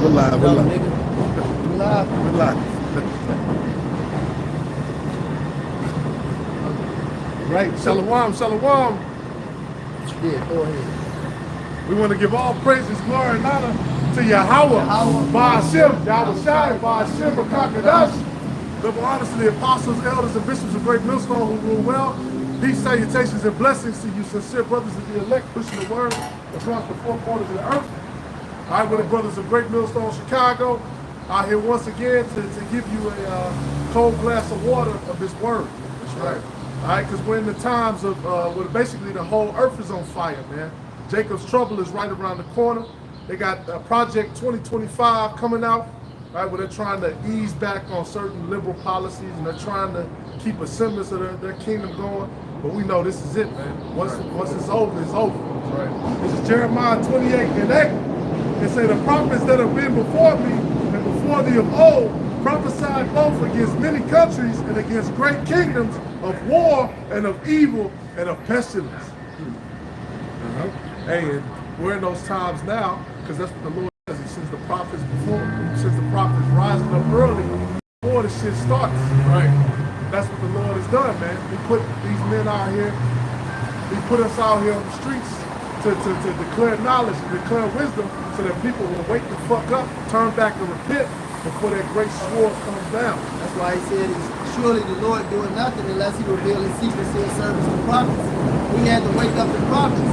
We're live. We're live. We're live. We're live. Right. Shalom. Shalom. Yeah, go ahead. We want to give all praises, glory, and honor to Yahweh, by Hashem, Yahweh Shai, by Hashem, who conquered us. Double honors to the apostles, elders, and bishops of Great Millstone who rule well. Peace, salutations, and blessings to you, sincere brothers of the elect, pushing the word across the four corners of the earth. All right, we're the brothers of Great Millstone, Chicago, out here once again to give you a cold glass of water of this word. That's right. All right, because we're in the times of where basically the whole earth is on fire, man. Jacob's trouble is right around the corner. They got Project 2025 coming out, right, where they're trying to ease back on certain liberal policies and they're trying to keep a semblance of their kingdom going. But we know this is it, man. Once it's over, it's over. That's right. This is Jeremiah 28:8. It said, the prophets that have been before me and before thee of old prophesied both against many countries and against great kingdoms of war and of evil and of pestilence. Hey, and we're in those times now because that's what the Lord does. He sends the prophets before, he sends the prophets rising up early before the shit starts. Right. That's what the Lord has done, man. He put these men out here, he put us out here on the streets to declare knowledge, to declare wisdom, so that people will wake the fuck up, turn back and repent before that great sword comes down. That's why he said, surely the Lord doing nothing unless he reveal his secrets to his servants the prophets. He had to wake up the prophets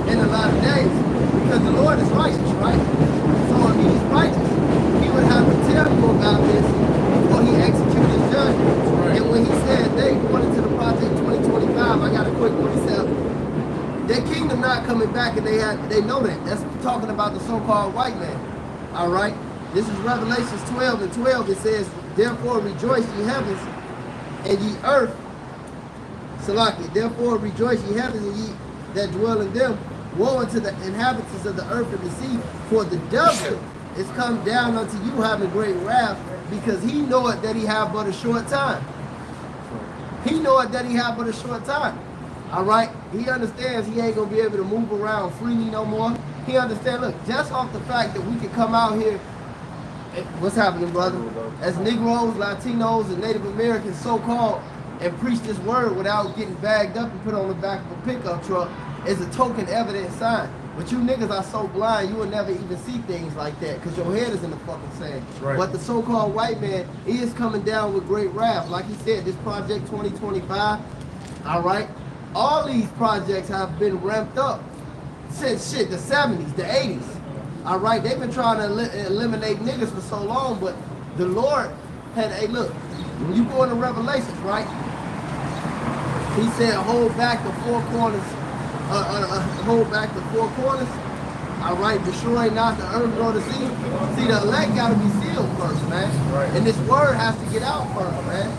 in a lot of days because the Lord is righteous, right? So if he's righteous, he would have to tell you about this before he executes his judgment. Right. And when he said they going into the Project 2025, I got a quick one. He said, their kingdom not coming back, and they know that. That's talking about the so-called white man. All right? This is Revelations 12:12. It says, therefore rejoice ye heavens and ye earth. Salaki, therefore rejoice ye heavens and ye that dwell in them. Woe unto the inhabitants of the earth and the sea, for the devil is come down unto you having great wrath, because he knoweth that he have but a short time. He knoweth that he have but a short time. All right, he understands he ain't gonna be able to move around freely no more. He understands, look, just off the fact that we can come out here, what's happening, brother? As Negroes, Latinos, and Native Americans so-called, and preach this word without getting bagged up and put on the back of a pickup truck is a token evidence sign. But you niggas are so blind, you will never even see things like that because your head is in the fucking sand. Right. But the so-called white man is coming down with great wrath. Like he said, this Project 2025, all right? All these projects have been ramped up since shit, the 70s, the 80s. All right, they've been trying to eliminate niggas for so long, but the Lord had, hey, look, when you go into Revelations, right? He said, hold back the four corners, hold back the four corners. All right, destroy not the earth nor the sea. See, the elect got to be sealed first, man. Right. And this word has to get out first, man.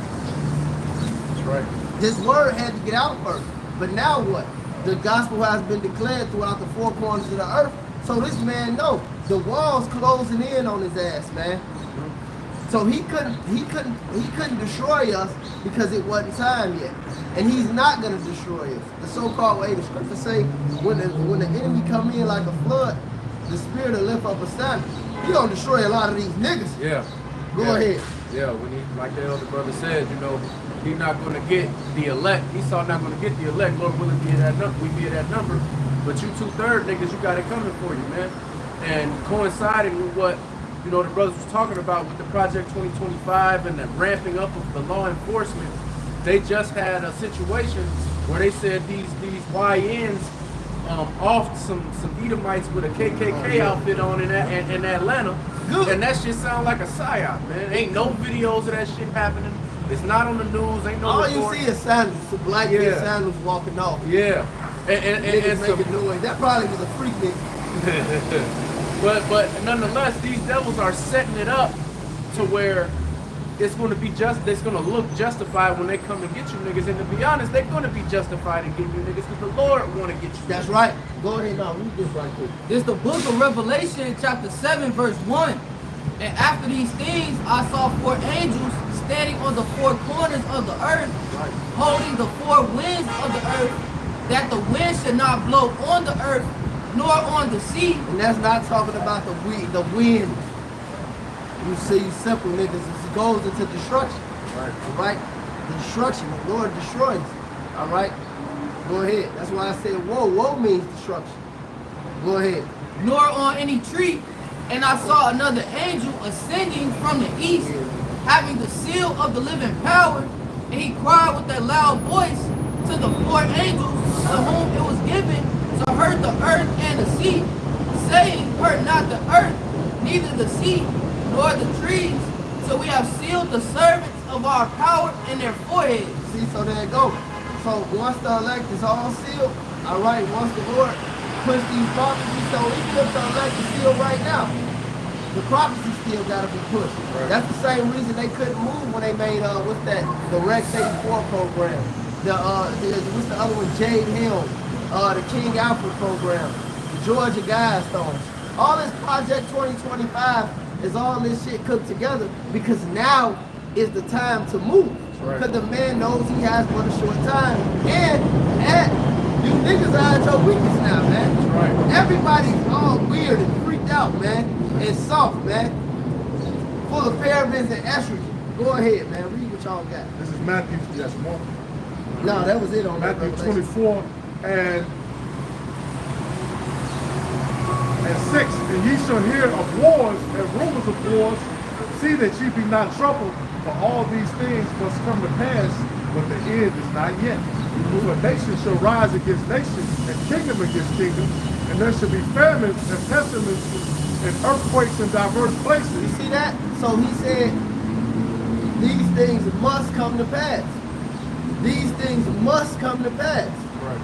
That's right. This word had to get out first. But now what? The gospel has been declared throughout the four corners of the earth. So this man know the walls closing in on his ass, man. So he couldn't destroy us because it wasn't time yet. And he's not gonna destroy us. The so-called way the scriptures say when the enemy come in like a flood, the spirit will lift up a standard. He gonna destroy a lot of these niggas. Yeah. Go ahead. Yeah, when he, like the elder brother said, you know, he's not going to get the elect. Esau not going to get the elect. Lord willing, be at that number. We be at that number. But you 2/3 niggas, you got it coming for you, man. And coinciding with what, you know, the brothers was talking about with the Project 2025 and the ramping up of the law enforcement, they just had a situation where they said these YNs off some Edomites with a KKK outfit on in Atlanta. Good. And that shit sound like a psyop, man. Ain't no videos of that shit happening. It's not on the news. Ain't no. All report. you see is sandals, some black sandals walking off. Yeah, and making noise. That probably was a freak nigga. but nonetheless, these devils are setting it up to where it's going to be it's going to look justified when they come to get you niggas. And to be honest, they're going to be justified in getting you niggas because the Lord want to get you. That's right. Go ahead now. Read this right quick. This is the book of Revelation, chapter 7, verse 1. And after these things, I saw 4 angels standing on the 4 corners of the earth, holding the 4 winds of the earth, that the wind should not blow on the earth, nor on the sea. And that's not talking about the wind You see simple niggas, it goes into destruction. Right. All right? Destruction. The Lord destroys. All right? Go ahead. That's why I said woe. Woe means destruction. Go ahead. Nor on any tree. And I saw another angel ascending from the east, having the seal of the living power. And he cried with a loud voice to the 4 angels to whom it was given to hurt the earth and the sea, saying, hurt not the earth, neither the sea, nor the trees, till we have sealed the servants of our power in their foreheads. See, so there it goes. So once the elect is all sealed, all right, once the Lord puts these prophecies, so even if the elect is sealed right now, the prophecy still got to be pushed. Right. That's the same reason they couldn't move when they made, what's that, the Rex 84 program. What's the other one, Jade Hill, the King Alfred program, the Georgia Guidestones. All this Project 2025 is all this shit cooked together because now is the time to move. Right. Because the man knows he has but a short time. And you niggas are at your weakness now, man. That's right. Everybody's all weird and freaked out, man. And soft, man. Full of parabens and estrogen. Go ahead, man. Read what y'all got. This is Matthew, yes, more. No, that was it on that Matthew Revelation. 24 and 6. And ye shall hear of wars and rumors of wars. See that ye be not troubled, for all these things must come to pass, but the end is not yet. For nation shall rise against nation, and kingdom against kingdom, and there shall be famines and pestilences and earthquakes in diverse You places. see that? So he said, these things must come to pass. These things must come to pass. Right.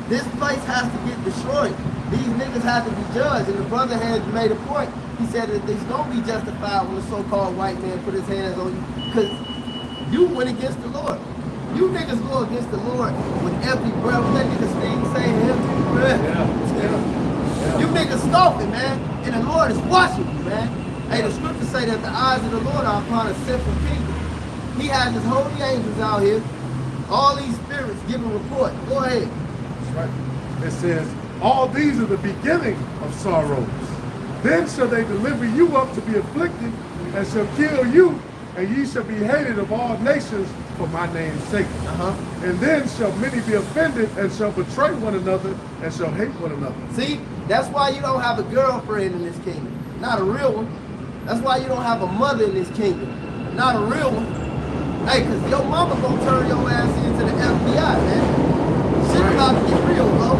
This place has to get destroyed. These niggas have to be judged. And the brother had made a point. He said that it's going to be justified when the so-called white man put his hands on you. Because you went against the Lord. You niggas go against the Lord with every breath. That nigga Steve saying him. Yeah. You niggas scoffing, man. And the Lord is watching you, man. Hey, the scriptures say that the eyes of the Lord are upon a sinful kingdom. He has his holy angels out here. All these spirits giving report. Go ahead. That's right. It says, all these are the beginning of sorrows. Then shall they deliver you up to be afflicted, and shall kill you, and ye shall be hated of all nations for my name's sake. And then shall many be offended, and shall betray one another, and shall hate one another. See, that's why you don't have a girlfriend in this kingdom. Not a real one. That's why you don't have a mother in this kingdom. Not a real one. Hey, because your mama gonna turn your ass into the FBI, man. Shit about to get real, bro.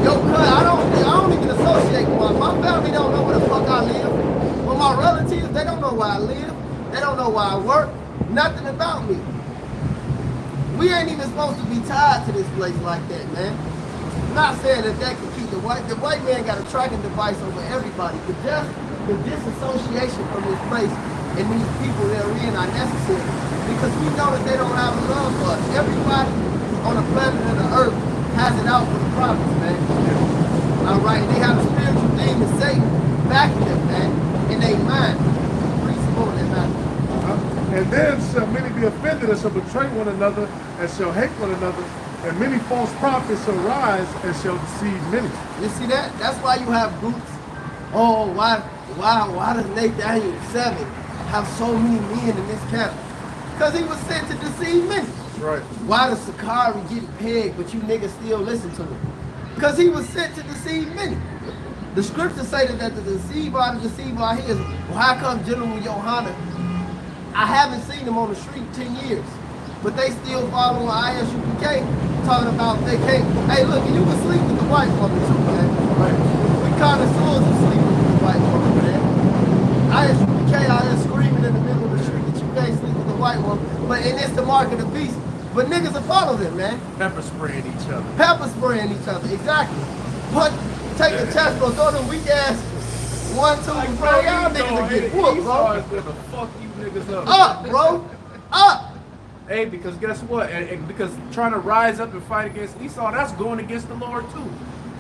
Yo, cut, I don't even associate with my family don't know where the fuck I live. But my relatives, they don't know where I live. They don't know where I work. Nothing about me. We ain't even supposed to be tied to this place like that, man. I'm not saying that can keep the white man got a tracking device over everybody, but just the disassociation from this place and these people that are in are necessary because we know that they don't have love for us. Everybody on the planet of the earth has it out for the prophets, man. All right, they have a spiritual demon, Satan, backing them, man, in their mind. Principle in their mind. And then shall many be offended, and shall betray one another, and shall hate one another, and many false prophets shall rise, and shall deceive many. You see that? That's why you have groups. Oh, why does Nathaniel 7 have so many men in this camp? Because he was sent to deceive many. Right. Why does Sakari get pegged, but you niggas still listen to him? Because he was sent to deceive many. The scriptures say that the deceiver are his. Well, how come General Yohana? I haven't seen him on the street 10 years, but they still following ISUPK talking about they can't. Hey, look, you can sleep with the white woman too, man. Right? We connoisseurs of sleeping with the white woman, man. ISUPK out here screaming in the middle of the street that you can't sleep with the white woman, but and it's the mark of the beast. But niggas will follow them, man. Pepper spraying each other. Pepper spraying each other, exactly. But take a chest, bro. Throw them weak ass 1, 2, Like, bro. Y'all niggas will get whooped, bro. Gonna fuck you niggas up. Up, bro. Up. Hey, because guess what? And because trying to rise up and fight against Esau, that's going against the Lord too.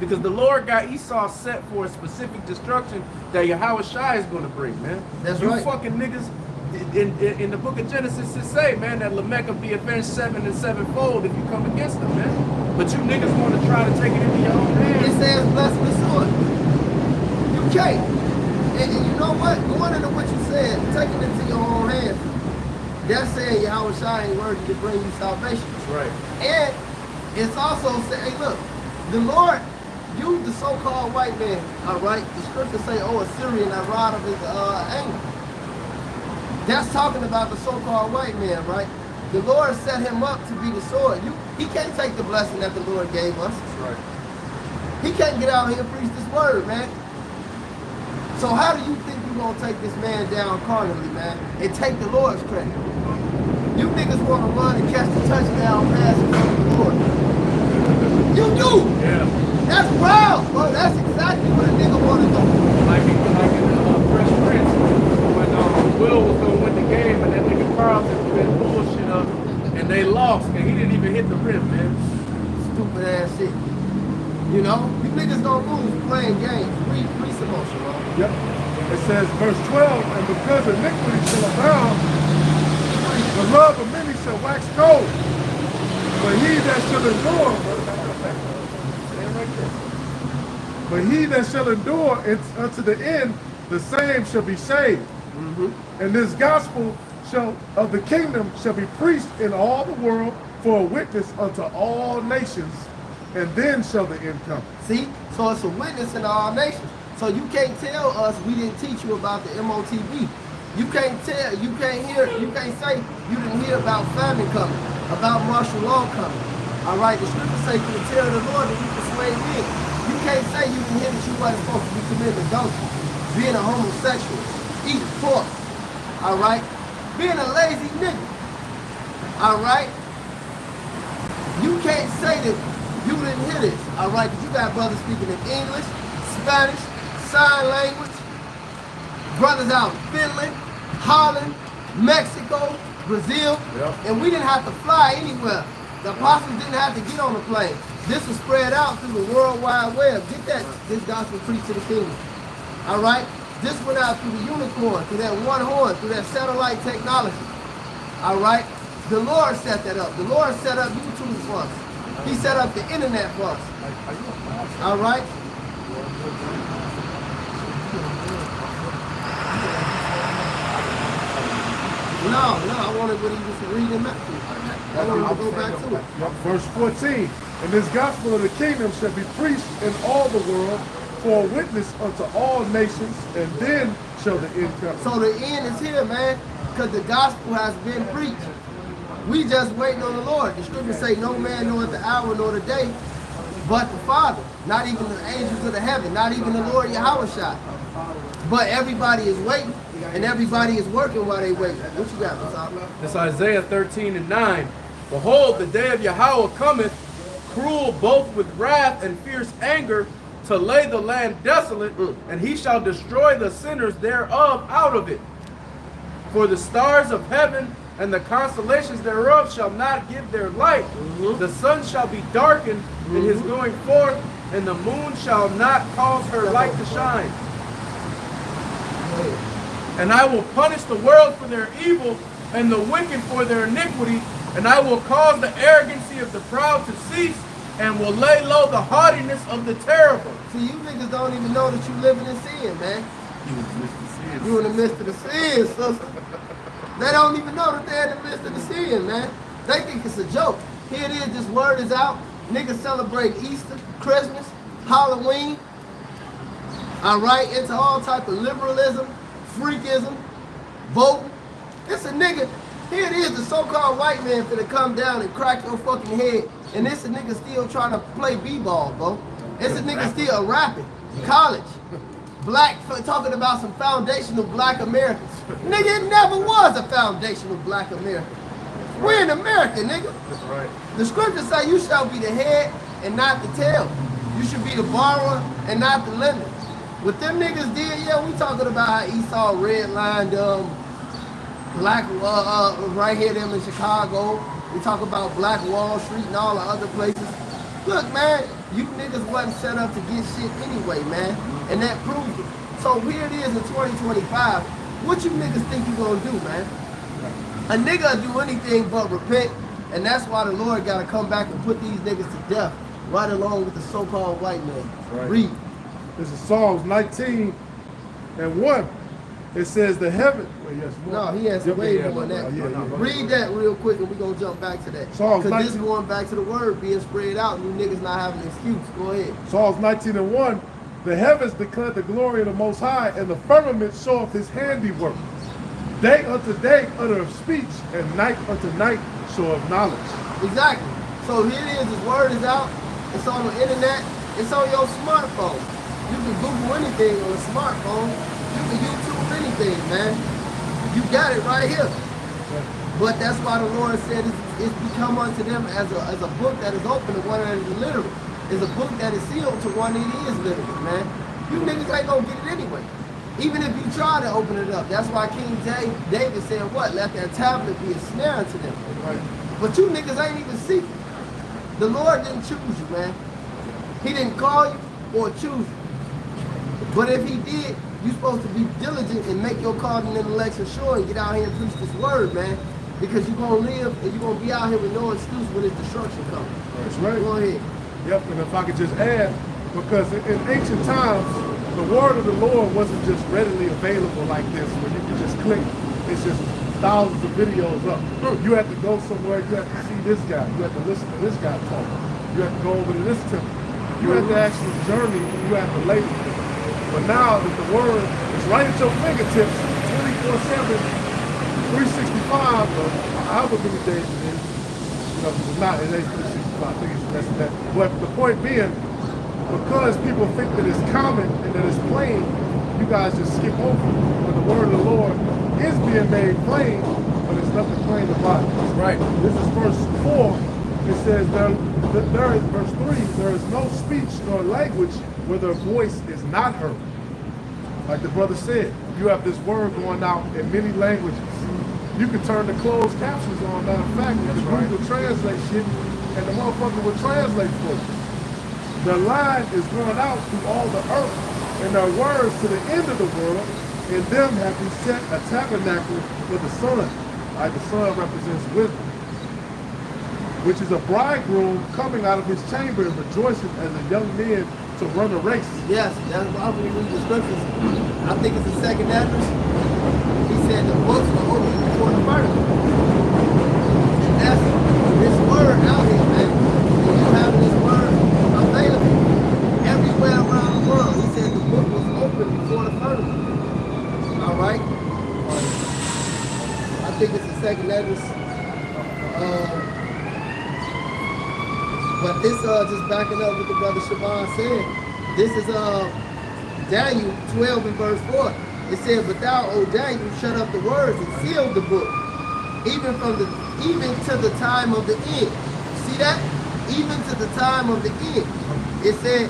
Because the Lord got Esau set for a specific destruction that Yahweh Shai is going to bring, man. That's you right. fucking niggas. In the book of Genesis, it say, man, that Lamech will be avenged 7 and 7-fold if you come against them, man. But you niggas want to try to take it into your own hands. It says blessed the sword. You can't. And you know what? Going into what you said, taking it into your own hands, that's saying Yahweh Shai ain't worthy to bring you salvation. That's right. And it's also saying, hey, look, the Lord used the so-called white man, all right? The scriptures say, oh, Assyrian, that rod of his anger. That's talking about the so-called white man, right? The Lord set him up to be the sword. He can't take the blessing that the Lord gave us. That's right. He can't get out here and preach this word, man. So how do you think you're going to take this man down carnally, man, and take the Lord's credit? You niggas want to run and catch the touchdown pass from the Lord. You do. Yeah. That's proud, bro. That's exactly what a nigga want to do. Like in Fresh Prince, when Will was going to win the game and that nigga Carlton threw that bullshit up and they lost and he didn't even hit the rim, man. Stupid ass shit. You know? You niggas don't lose playing games. Read some more, bro. Yep. It says, verse 12, and because iniquity shall abound, the love of many shall wax cold. But he that shall endure, stand right there. But he that shall endure unto the end, the same shall be saved. And this gospel of the kingdom shall be preached in all the world for a witness unto all nations, and then shall the end come. See? So it's a witness in all nations. So you can't tell us we didn't teach you about the MOTB. You can't tell, you can't say you didn't hear about famine coming, about martial law coming. All right, the scriptures say you tell the Lord that you persuade men. You can't say you didn't hear that you wasn't supposed to be committing adultery, being a homosexual, eating pork. All right, being a lazy nigga. All right, you can't say that you didn't hear this. All right, because you got brothers speaking in English, Spanish, sign language, brothers out in Finland, Holland, Mexico, Brazil, and we didn't have to fly anywhere. The apostles didn't have to get on the plane. This was spread out through the World Wide Web. Get that, this gospel preached to the kingdom. All right? This went out through the unicorn, through that one horn, through that satellite technology. All right? The Lord set that up. The Lord set up YouTube for us. He set up the internet for us. All right? No, I wanted what he was reading Matthew. I wanted to go back to it. Verse 14, and this gospel of the kingdom shall be preached in all the world for a witness unto all nations, and then shall the end come. So the end is here, man, because the gospel has been preached. We just waiting on the Lord. The scriptures say no man knoweth the hour nor the day, but the Father. Not even the angels of the heaven, not even the Lord Yahweh Shai. But everybody is waiting, and everybody is working while they wait. What you got, Messiah? It's Isaiah 13:9. Behold, the day of Yahweh cometh, cruel both with wrath and fierce anger, to lay the land desolate, and he shall destroy the sinners thereof out of it. For the stars of heaven and the constellations thereof shall not give their light. The sun shall be darkened in his going forth, and the moon shall not cause her light to shine. And I will punish the world for their evil, and the wicked for their iniquity, and I will cause the arrogancy of the proud to cease, and will lay low the haughtiness of the terrible. See, you niggas don't even know that you living in sin, man. You in the midst of the sin, sister. They don't even know that they're in the midst of the sin, man. They think it's a joke. Here it is, this word is out. Niggas celebrate Easter, Christmas, Halloween. All right, into all type of liberalism, freakism, voting. It's a nigga. Here it is, the so-called white man finna come down and crack your fucking head, and this a nigga still trying to play b-ball, bro. It's a nigga still rapping, college, black, talking about some foundational black Americans. Nigga, it never was a foundational black America. We're in America, nigga. That's right. The scriptures say you shall be the head and not the tail. You should be the borrower and not the lender. What them niggas did, yeah, we talking about how Esau redlined black right here them in Chicago. We talk about Black Wall Street and all the other places. Look, man, you niggas wasn't set up to get shit anyway, man. And that proved it. So here it is in 2025. What you niggas think you gonna do, man? A nigga do anything but repent, and that's why the Lord gotta come back and put these niggas to death, right along with the so-called white man. Right. Read. This is Psalms 19, and 1, it says the heaven. Well, yes, No, more. he has Yep, way yeah, more than yeah, that. yeah. Read that real quick and we're going to jump back to that. Psalms Because this is 19 going back to the word being spread out and you niggas not having an excuse. Go ahead. Psalms 19 and 1, the heavens declare the glory of the Most High, and the firmament showeth his handiwork. Day unto day uttereth speech, and night unto night showeth knowledge. Exactly. So here it is. His word is out. It's on the internet. It's on your smartphone. You can Google anything on a smartphone. You can YouTube anything, man. You got it right here. But that's why the Lord said it's become unto them as a book that is open to one that is literal. It's a book that is sealed to one that is literal, man. You niggas ain't gonna get it anyway. Even if you try to open it up. That's why King David said what? Let that tablet be a snare to them. Right. But you niggas ain't even seeking. The Lord didn't choose you, man. He didn't call you or choose you. But if he did, you're supposed to be diligent and make your calling and election sure and get out here and preach this word, man. Because you're going to live and you're going to be out here with no excuse when his destruction comes. That's right. Go ahead. Yep, and if I could just add, because in ancient times, the word of the Lord wasn't just readily available like this, where you can just click. It's just thousands of videos up. You have to go somewhere, you have to see this guy, you have to listen to this guy talk. You have to go over to this temple. You have to actually journey, you have to labor. But now that the word is right at your fingertips, 24/7, 365, or however many days it is, you know, it's not, it ain't 365, I think it's less than that. But the point being, because people think that it's common and that it's plain, you guys just skip over it. But the word of the Lord is being made plain, but there's nothing plain about it. Right. This is verse 4. It says there is verse 3, there is no speech nor language where their voice is not heard. Like the brother said, you have this word going out in many languages. You can turn the closed captions on. Matter of fact, the Google translate shit, and the motherfucker will translate for you. The line is going out through all the earth, and their words to the end of the world. In them have we set a tabernacle for the sun. Like the sun represents wisdom, which is a bridegroom coming out of his chamber and rejoicing as a young man to run a race. Yes, that's why when we read the scriptures, I think it's the second address. He said the books were open before the firmament. And that's this word out here, man. And you have this word available everywhere around the world. He said the book was open before the firmament. All right? I think it's the second address. But this just backing up what the brother Shaban said. This is Daniel 12 and verse 4. It said, "But thou, O Daniel, shut up the words and seal the book, even to the time of the end." See that? Even to the time of the end. It said,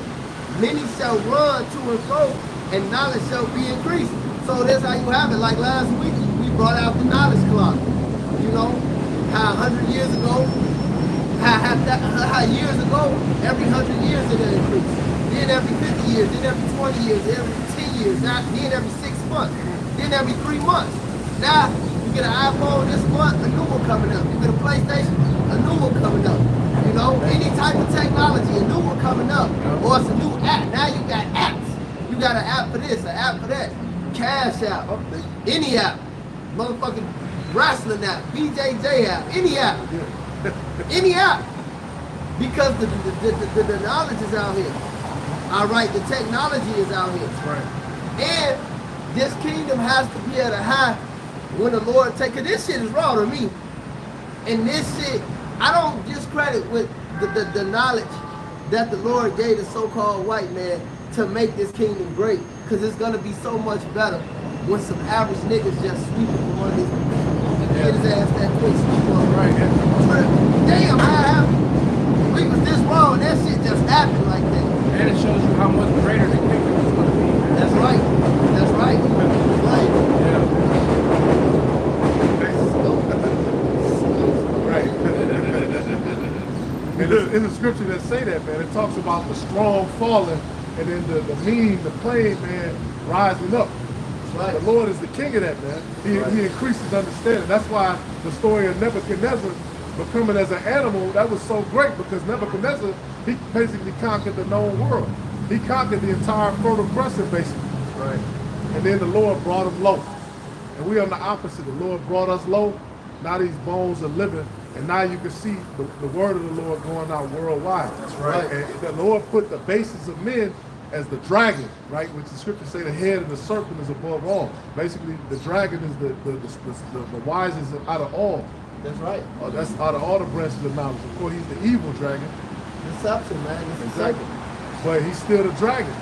"Many shall run to and fro, and knowledge shall be increased." So that's how you have it. Like last week, we brought out the knowledge clock. You know, how 100 years ago, how years ago, every 100 years it increased. Then every 50 years, then every 20 years, every 10 years, then every 6 months, then every 3 months. Now, you get an iPhone this month, a new one coming up. You get a PlayStation, a new one coming up. You know, any type of technology, a new one coming up. Or it's a new app. Now you got apps. You got an app for this, an app for that. Cash app, any app. Motherfucking wrestling app, BJJ app, any app. Any app, because the knowledge is out here. All right, the technology is out here. Right. And this kingdom has to be at a high when the Lord take, cause this shit is raw to me. And this shit, I don't discredit with the knowledge that the Lord gave the so-called white man to make this kingdom great. Cause it's gonna be so much better when some average niggas just sweeping from one of these people. Get his ass that quick sweep on. Right. Damn, how happened? We was this wrong, that shit just happened like that. And it shows you how much greater the kingdom is going to be. That's right. That's right. Right. And in the scripture that say that, man, it talks about the strong falling and then the mean, the plain man rising up. Right. The Lord is the king of that, man. He increases understanding. That's why the story of Nebuchadnezzar becoming as an animal, that was so great, because Nebuchadnezzar, he basically conquered the known world. He conquered the entire Fertile Crescent, basically. Right. And then the Lord brought them low. And we on the opposite. The Lord brought us low. Now these bones are living. And now you can see the word of the Lord going out worldwide. That's right. And the Lord put the basis of men as the dragon, right? Which the scriptures say the head of the serpent is above all. Basically, the dragon is the wisest out of all. That's right. That's out of all the branches of knowledge. Of course, he's the evil dragon. Deception, man. It's Exactly. But he's still the dragon.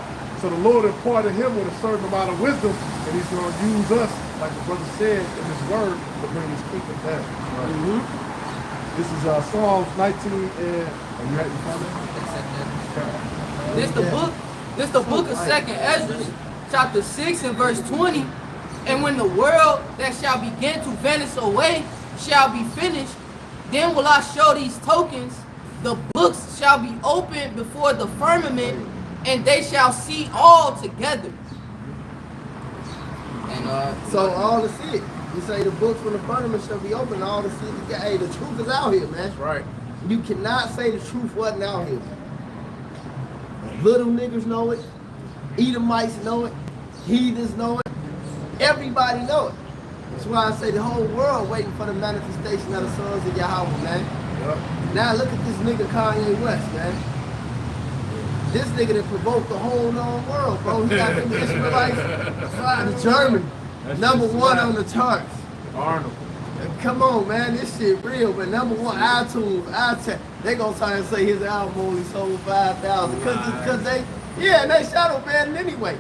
So the Lord imparted him with a certain amount of wisdom, and he's going to use us, like the brother said in his word, to bring his kingdom down. Right? Mm-hmm. This is Psalms 19 and... Are you ready to find that? This the book of 2nd Ezra, chapter 6 and verse 20. And when the world that shall begin to vanish away shall be finished, then will I show these tokens. The books shall be opened before the firmament, and they shall see all together. And so all the see it. You say the books from the firmament shall be open, all the see it. Hey, the truth is out here, man. That's right. You cannot say the truth wasn't out here. Little niggas know it. Edomites know it. Heathens know it. Everybody know it. That's why I say the whole world waiting for the manifestation of the sons of Yahweh, man. Yep. Now look at this nigga Kanye West, man. This nigga that provoked the whole known world, bro. He got them Israelites, the German, #1 on the charts. Arnold. Come on, man, this shit real, but #1 iTunes, they gonna try and say his album only sold 5,000 because they shadow banned anyway.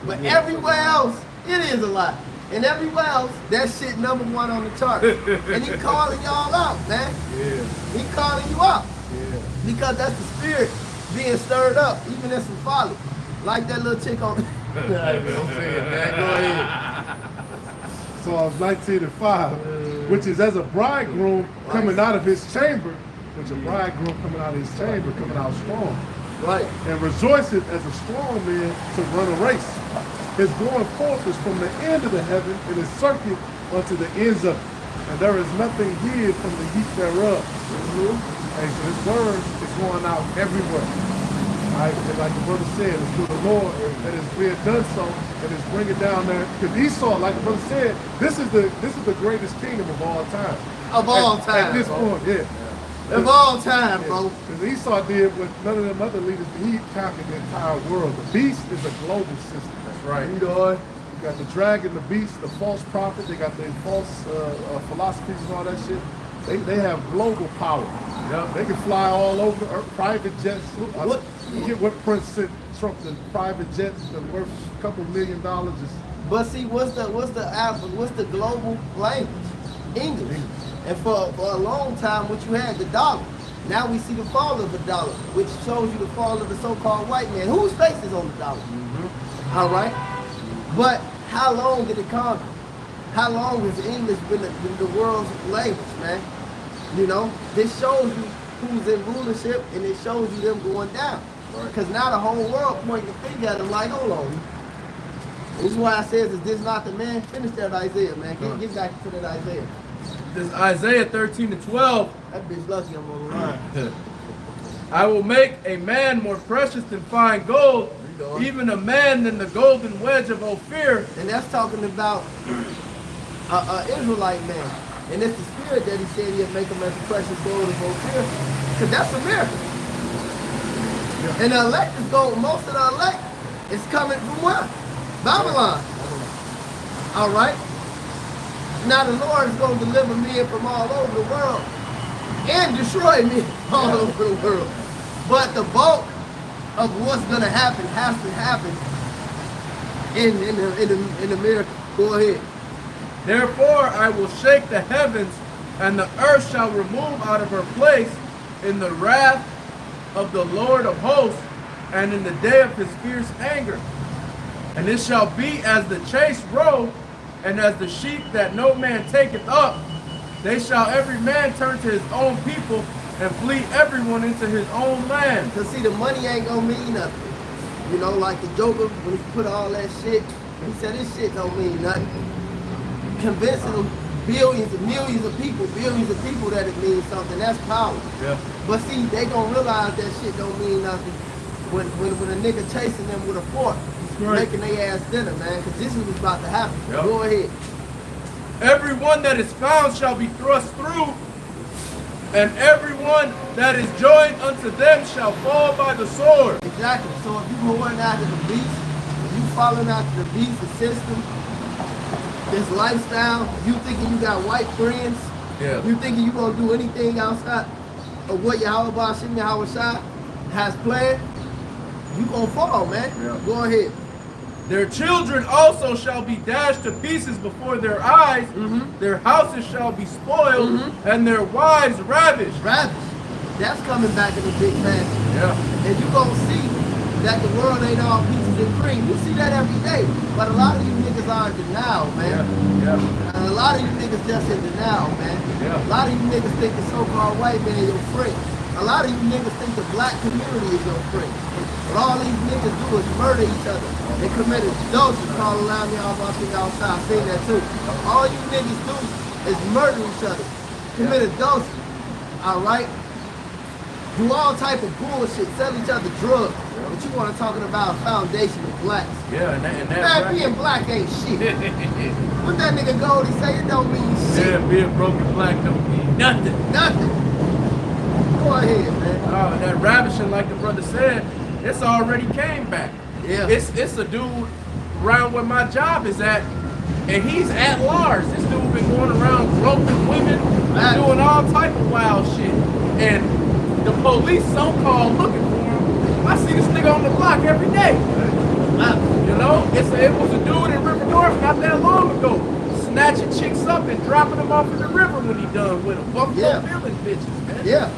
But everywhere else, it is a lie. And everywhere else, that shit #1 on the chart. And he calling y'all out, man. Yeah. He calling you out. Yeah. Because that's the spirit being stirred up, even in some folly. Like that little chick on Don't say it, man. Go ahead. Psalms 19 and 5, which is as a bridegroom coming out of his chamber, which a bridegroom coming out of his chamber, coming out strong. Right. And rejoiceth as a strong man to run a race. His going forth is from the end of the heaven, and his circuit unto the ends of it. And there is nothing hid from the heat thereof. And so his word is going out everywhere. Right? And like the brother said, it's through the Lord that is being done so, and it's bringing down there. Because Esau, like the brother said, this is the greatest kingdom of all time. Of all time. At this point, yeah. Of all time, bro. Because Esau did what none of them other leaders did. He conquered the entire world. The beast is a global system. That's right. You got the dragon, the beast, the false prophet. They got the false philosophies and all that shit. They have global power. Yep. They can fly all over Earth, private jets. What? You get what Prince sent Trump, the private jets that worth a couple $1 million. But see, what's the global language? English. And for a long time, what you had, the dollar. Now we see the fall of the dollar, which shows you the fall of the so-called white man. Whose face is on the dollar? Mm-hmm. All right? But how long did it conquer? How long has English been the world's language, man? You know, this shows you who's in rulership, and it shows you them going down. Because now the whole world pointing the finger at them like, hold on. This is why I says, is this not the man? Finish that Isaiah, man. Get back to that Isaiah. This Isaiah 13 and 12. That bitch lucky I'm on the line. I will make a man more precious than fine gold, even a man than the golden wedge of Ophir. And that's talking about an Israelite man. And it's the spirit that he said he'll make him as the precious gold of Ophir. Because that's America. Yeah. And the elect is going, most of the elect is coming from where? Babylon. All right. Now the Lord is going to deliver men from all over the world and destroy men all over the world. But the bulk of what's going to happen has to happen in America. Go ahead. Therefore I will shake the heavens, and the earth shall remove out of her place in the wrath of the Lord of hosts, and in the day of his fierce anger. And it shall be as the chase roe, and as the sheep that no man taketh up. They shall every man turn to his own people, and flee everyone into his own land. Because see, the money ain't gonna mean nothing. You know, like the Joker, when he put all that shit, he said this shit don't mean nothing. Convincing them billions and millions of people that it means something, that's power. Yeah. But see, they gonna realize that shit don't mean nothing when a nigga chasing them with a fork. You right. making their ass dinner, man, because this is what's about to happen. Yep. Go ahead. Everyone that is found shall be thrust through, and everyone that is joined unto them shall fall by the sword. Exactly. So if you going after the beast, if you following after the beast, the system, this lifestyle, you thinking you got white friends, Yeah. you thinking you gonna do anything outside of what Yahweh Shai has planned, you gonna fall, man. Yeah. Go ahead. Their children also shall be dashed to pieces before their eyes. Their houses shall be spoiled, and their wives ravished. Ravish. That's coming back in the big fashion. Yeah. And you gonna see that the world ain't all peaches and cream. You see that every day. But a lot of you niggas are in denial, man. Yeah. And a lot of you niggas just in denial, man. Yeah. A lot of you niggas think the so-called white man is your friend. A lot of you niggas think the black community is your friend. But all these niggas do is murder each other. They committed adultery, call around me all about things outside. I say that too. All you niggas do is murder each other. Commit adultery. Alright? Do all type of bullshit, sell each other drugs. But you want to talking about a foundation of blacks. Yeah, and that Man, right. being black ain't shit. What that nigga Goldie say, it don't mean shit. Yeah, being broken black don't mean nothing. Nothing. Go ahead, man. Oh, and that ravishing, like the brother said, it's already came back. Yeah. It's a dude around where my job is at, and he's at large. This dude been going around groping women and doing all type of wild shit. And the police so-called looking for him. I see this nigga on the block every day. You know, it was a dude in River North not that long ago, snatching chicks up and dropping them off in the river when he done with them. Buffalo Billing bitches, man. Yeah.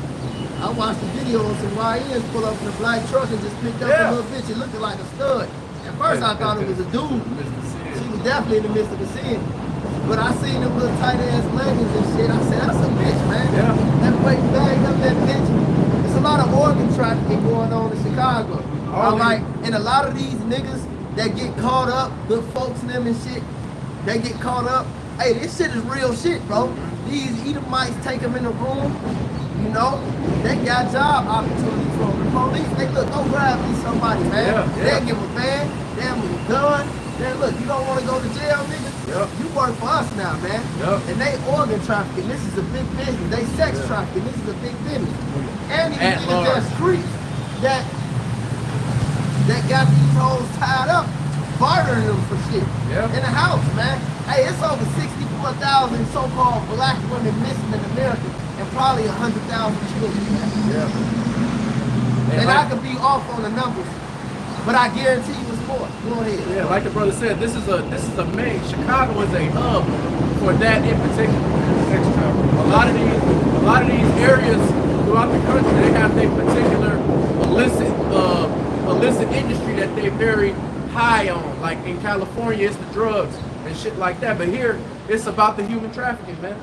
I watched the video on some YNs pull up in a black truck and just picked up a little bitch. It looked like a stud. At first I thought it was a dude. She was definitely in the midst of the sin. But I seen them little tight ass leggings and shit. I said, that's a bitch, man. Yeah. That weight bagged up that bitch. There's a lot of organ trafficking going on in Chicago. Alright. And a lot of these niggas that get caught up, the folks and them and shit, they get caught up. Hey, this shit is real shit, bro. These Edomites take them in the room. You know, they got job opportunities from the police. They look, go grab me somebody, man. They give a van, damn with a gun. Then look, you don't want to go to jail, nigga? You work for us now, man. And they organ trafficking. This is a big business. They sex trafficking. This is a big business. And these niggas that's creeps that got these hoes tied up, bartering them for shit in the house, man. Hey, it's over 64,000 so-called black women missing in America. And probably 100,000 children. And I could be off on the numbers, but I guarantee you it's more. Go ahead. Yeah, like the brother said, this is a main. Chicago is a hub for that in particular. A lot of these areas throughout the country, they have their particular illicit industry that they're very high on. Like in California, it's the drugs and shit like that. But here, it's about the human trafficking, man.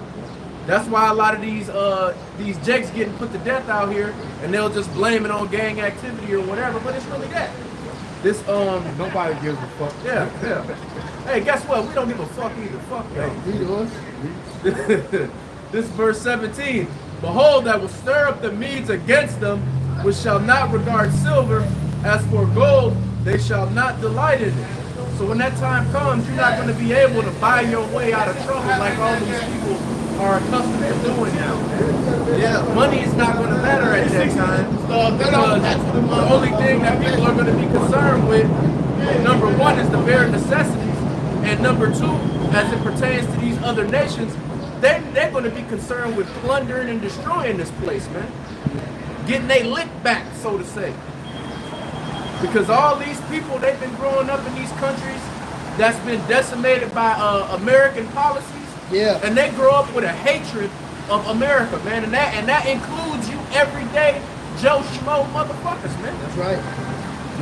That's why a lot of these jakes getting put to death out here, and they'll just blame it on gang activity or whatever, but it's really that. This Nobody gives a fuck. Yeah. Hey, guess what? We don't give a fuck either. Fuck y'all. This verse 17. Behold, I will stir up the Medes against them, which shall not regard silver. As for gold, they shall not delight in it. So when that time comes, you're not going to be able to buy your way out of trouble like all these people are accustomed to doing now. Yeah, money is not going to matter at that time because the only thing that people are going to be concerned with, number one, is the bare necessities, and number two, as it pertains to these other nations, they're going to be concerned with plundering and destroying this place, man. Getting their lick back, so to say. Because all these people, they've been growing up in these countries that's been decimated by American policies. Yeah. And they grow up with a hatred of America, man. And that includes you everyday Joe Schmo motherfuckers, man. That's right.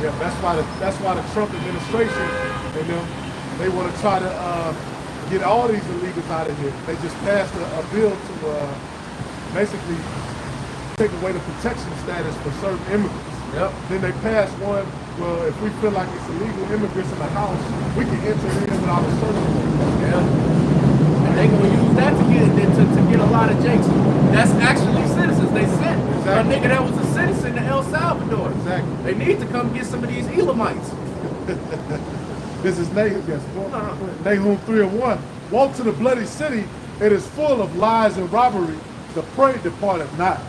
Yeah, that's why the Trump administration and them, they want to try to get all these illegals out of here. They just passed a bill to basically take away the protection status for certain immigrants. Then they passed one, well, if we feel like it's illegal immigrants in the house, we can enter in without a search warrant. And they gonna use that to get a lot of jakes. That's actually citizens. They sent a nigga that was a citizen to El Salvador. Exactly. They need to come get some of these Elamites. This is Nahum, yes. Nahum 3:1. Woe to the bloody city, it is full of lies and robbery. The prey departeth not.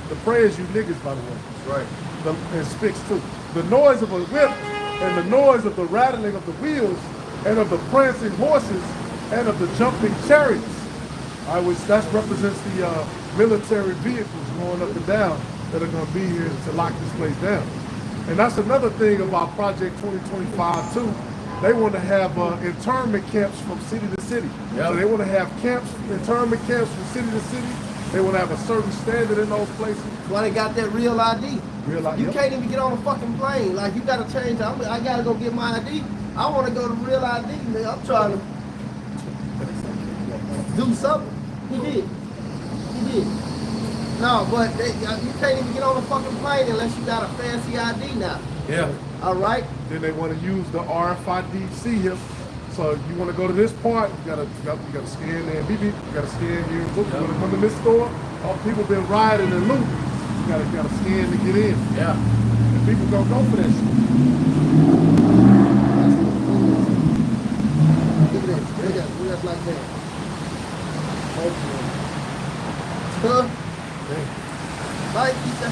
The prey is you niggas, by the way. That's right. And speaks too. The noise of a whip and the noise of the rattling of the wheels and of the prancing horses and of the jumping chariots. Which that represents the military vehicles going up and down that are going to be here to lock this place down. And that's another thing about Project 2025 too. They want to have internment camps from city to city. Yep. So they want to have camps, internment camps from city to city. They want to have a certain standard in those places. Why they got that real ID? Real ID. You can't even get on a fucking plane. Like, you gotta change. I gotta go get my ID. I want to go to real ID. Man. I'm trying to do something. He did. No, but you can't even get on a fucking plane unless you got a fancy ID now. Yeah. All right. Then they want to use the RFID here. So you want to go to this part, you gotta scan there, beep beep. You gotta scan here. Look, you want to come to this store. All people been riding and looting. You gotta scan to get in. Yeah. And people gonna go for that shit. Look at that. Look at that like that. Huh? Bye, pizza.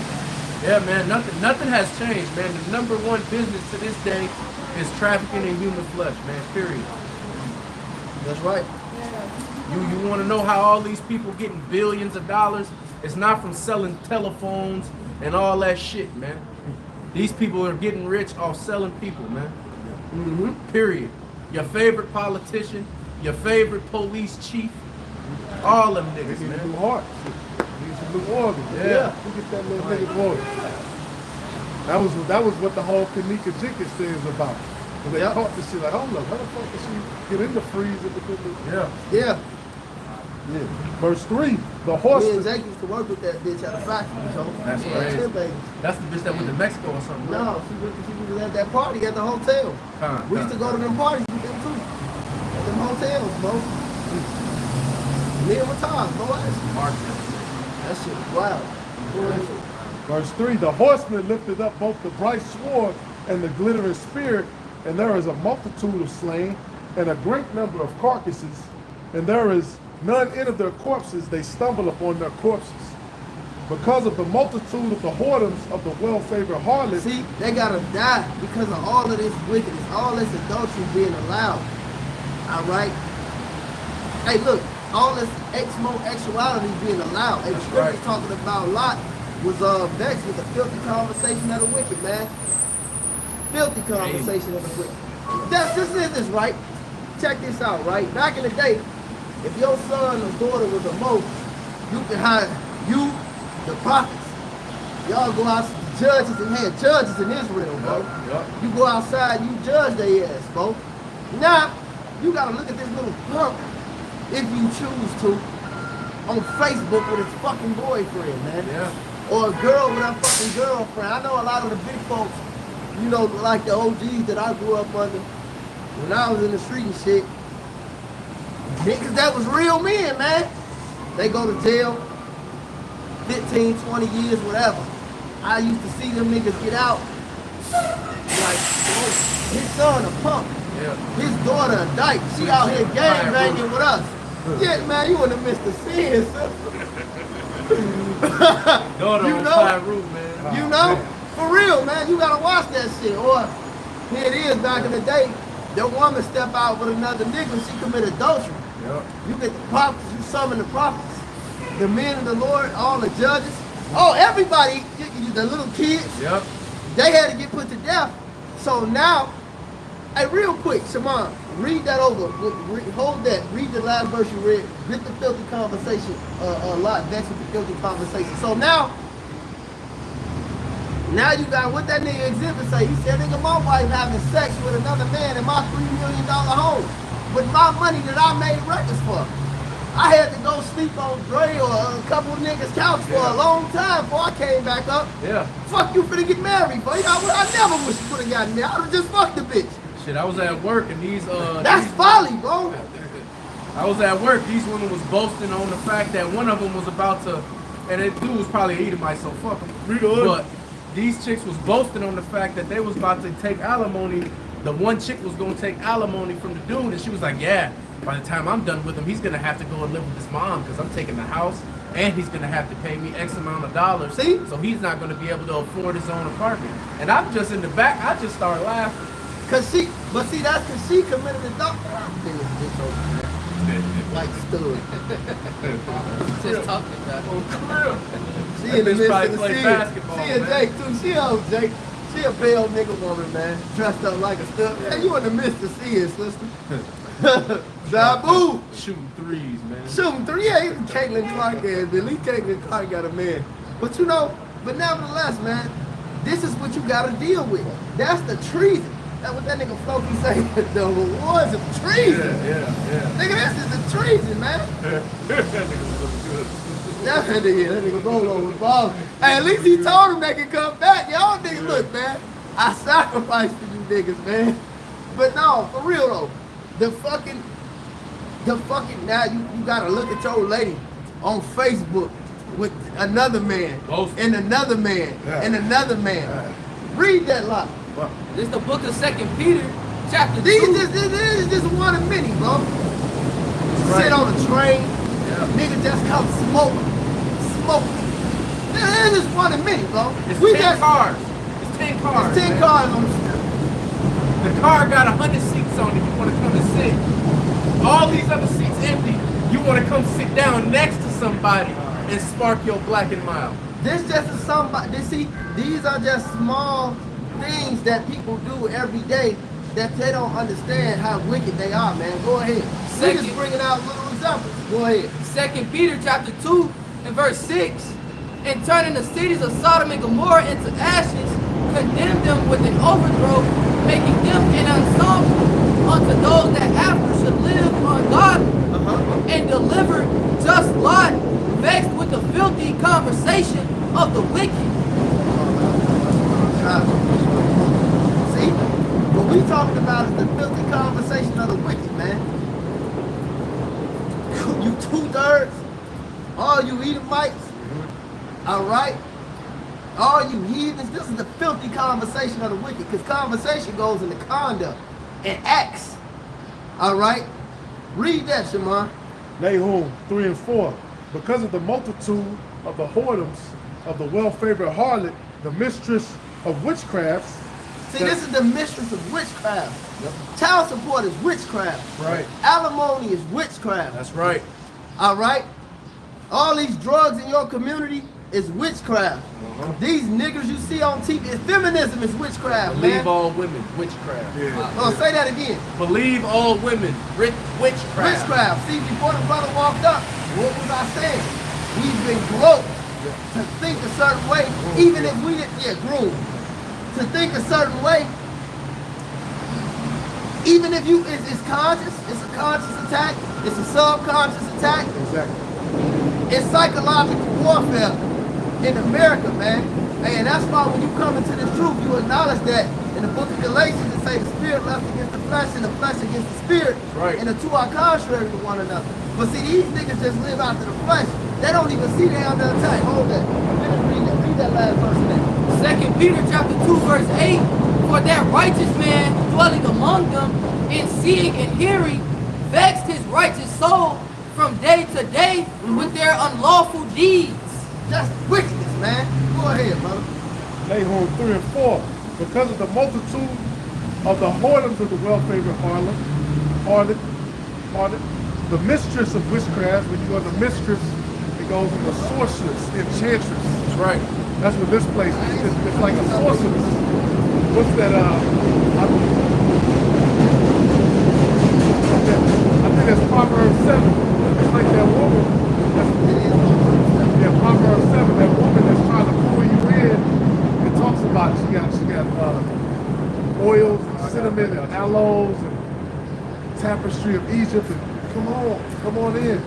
Yeah, man, nothing has changed, man. The number one business to this day is trafficking in human flesh, man, period. That's right. You want to know how all these people getting billions of dollars? It's not from selling telephones and all that shit, man. These people are getting rich off selling people, man. Period. Your favorite politician, your favorite police chief, all them They niggas, need a man. new heart. Need some new organs. Yeah. Look at that little nigga organ. That was what the whole Kanika Jickets thing is about. When they caught this shit, like, hold up, how the fuck did she get in the freezer? Yeah. Yeah. Verse 3, the Me and horseman. Jake used to work with that bitch at the factory, so. That's Yeah, crazy. Tim, baby. That's the bitch that went to Mexico or something. right? No, she was at that party at the hotel. We used to go to them parties with them too. At them hotels, bro. Me and Matas, bro. That shit was wild. Verse 3, the horseman lifted up both the bright sword and the glittering spear, and there is a multitude of slain, and a great number of carcasses, and there is none in of their corpses, they stumble upon their corpses. Because of the multitude of the whoredoms of the well-favored harlots. See, they gotta die because of all of this wickedness, all this adultery being allowed. All right? Hey, look, all this homosexuality being allowed. And the scripture talking about Lot was vexed with the filthy conversation of the wicked, man. Filthy conversation of the wicked. This is this, right? Check this out, right? Back in the day, if your son or daughter was a Moses, you could hire the prophets. Y'all go out to judges and had judges in Israel, bro. You go outside, you judge their ass, bro. Now, you gotta look at this little punk, if you choose to, on Facebook with his fucking boyfriend, man. Yeah. Or a girl with her fucking girlfriend. I know a lot of the big folks, you know, like the OGs that I grew up under, when I was in the street and shit, niggas that was real men, man. They go to jail, 15, 20 years, whatever. I used to see them niggas get out, like, oh, his son a punk, his daughter a dyke. She out here gang banging with us. Yeah, man, you wouldn't have missed the sin, Daughter you on know? fire roof, man. You know? For real, man, you gotta watch that shit. Or, here it is, back in the day, that woman step out with another nigga, she commit adultery. You get the prophets, you summon the prophets, the men of the Lord, all the judges, everybody, the little kids, they had to get put to death. So now, hey, real quick, Shimon, read that over, hold that, read the last verse you read, get the filthy conversation, a lot, that's with the filthy conversation. So now you got what that nigga exhibit say. He said, nigga, my wife having sex with another man in my $3 million home with my money that I made records for. I had to go sleep on Dre or a couple of niggas' couch for a long time before I came back up. Fuck you finna get married, bro. I never wish you would've gotten married. I would've just fucked the bitch. Shit, I was at work and That's folly, bro. I was at work. These women was boasting on the fact that one of them was about to, and that dude was probably an Edomite, so fuck him. But these chicks was boasting on the fact that they was about to take alimony the one chick was gonna take alimony from the dude, and she was like, yeah, by the time I'm done with him, he's gonna have to go and live with his mom because I'm taking the house, and he's gonna have to pay me X amount of dollars. See? So he's not gonna be able to afford his own apartment. And I'm just in the back, I just started laughing. Cause she, but see, that's cause she committed adultery. Like stood. Just talking about it. She in the Bitch midst probably of the play scene. basketball, She a man. Jake too. She a Jake. She a pale nigga woman, man. Dressed up like a stud. Man, you in the midst of seeing, sister. Zabu. Shooting threes, man. Shooting three. Yeah, even Caitlin Clark is. At least Caitlin Clark got a man. But you know, but nevertheless, man, this is what you gotta deal with. That's the treason. That's what that nigga Floki say. The rewards of treason. Yeah. Nigga, this is the treason, man. That nigga was looking good. That nigga roll over the ball. Hey, at least he told him they could come back. Y'all niggas, look, man. I sacrificed for you niggas, man. But no, for real though, the fucking, now you gotta look at your lady on Facebook with another man, and another man, and another man. Read that lot. This is the book of 2 Peter, chapter 2. This is just one of many, bro. Sit on a train, nigga just come smoke. This is one of many, bro. It's 10 cars. It's 10 cars. It's 10 man. cars on the street. The car got 100 seats on it. You want to come and sit. All these other seats empty. You want to come sit down next to somebody and spark your black and mild. This just is somebody. See, these are just small things that people do every day that they don't understand how wicked they are, man. Go ahead. Niggas bringing out little examples. Go ahead. 2 Peter chapter 2 and verse 6. And turning the cities of Sodom and Gomorrah into ashes, condemn them with an overthrow, making them an ensemble unto those that after should live ungodly, and deliver just Lot, vexed with the filthy conversation of the wicked. See, what we talking about is the filthy conversation of the wicked, man. You 2/3, all you Edomites, all right? All you heathens, this is the filthy conversation of the wicked, because conversation goes into conduct and acts, all right? Read that, Shamar. Nahum 3 and 4. Because of the multitude of the whoredoms of the well-favored harlot, the mistress of witchcrafts. See, this is the mistress of witchcraft. Child support is witchcraft. Right. Alimony is witchcraft. That's right. All right? All these drugs in your community is witchcraft. These niggers you see on TV, feminism is witchcraft, Believe man. all women, witchcraft. Oh, say that again. Believe all women, witchcraft. Witchcraft. See, before the brother walked up, what was I saying? We've been groped to think a certain way, even if we didn't, groomed. To think a certain way, even if it's conscious, it's a conscious attack, it's a subconscious attack. Exactly. It's psychological warfare in America, man. And that's why when you come into this truth, you acknowledge that in the book of Galatians, it say the spirit left against the flesh and the flesh against the spirit. Right. And the two are contrary to one another. But see, these niggas just live after the flesh. They don't even see they under attack. Hold that. Read that last verse there. 2 Peter chapter 2 verse 8. For that righteous man dwelling among them, in seeing and hearing, vexed his righteous soul from day to day with their unlawful deeds. That's wickedness, man. Go ahead, brother. Nahum 3 and 4. Because of the multitude of the whoredoms of the well-favored harlot, the mistress of witchcraft. When you go to mistress, it goes into sorceress, enchantress. That's right. That's what this place is. It's like a sorceress. What's that? I think that's Proverbs 7. It's like that woman. Yeah, Proverbs 7. That woman that's trying to pull you in. It talks about she got oils, and cinnamon, and aloes, and tapestry of Egypt. And come on in.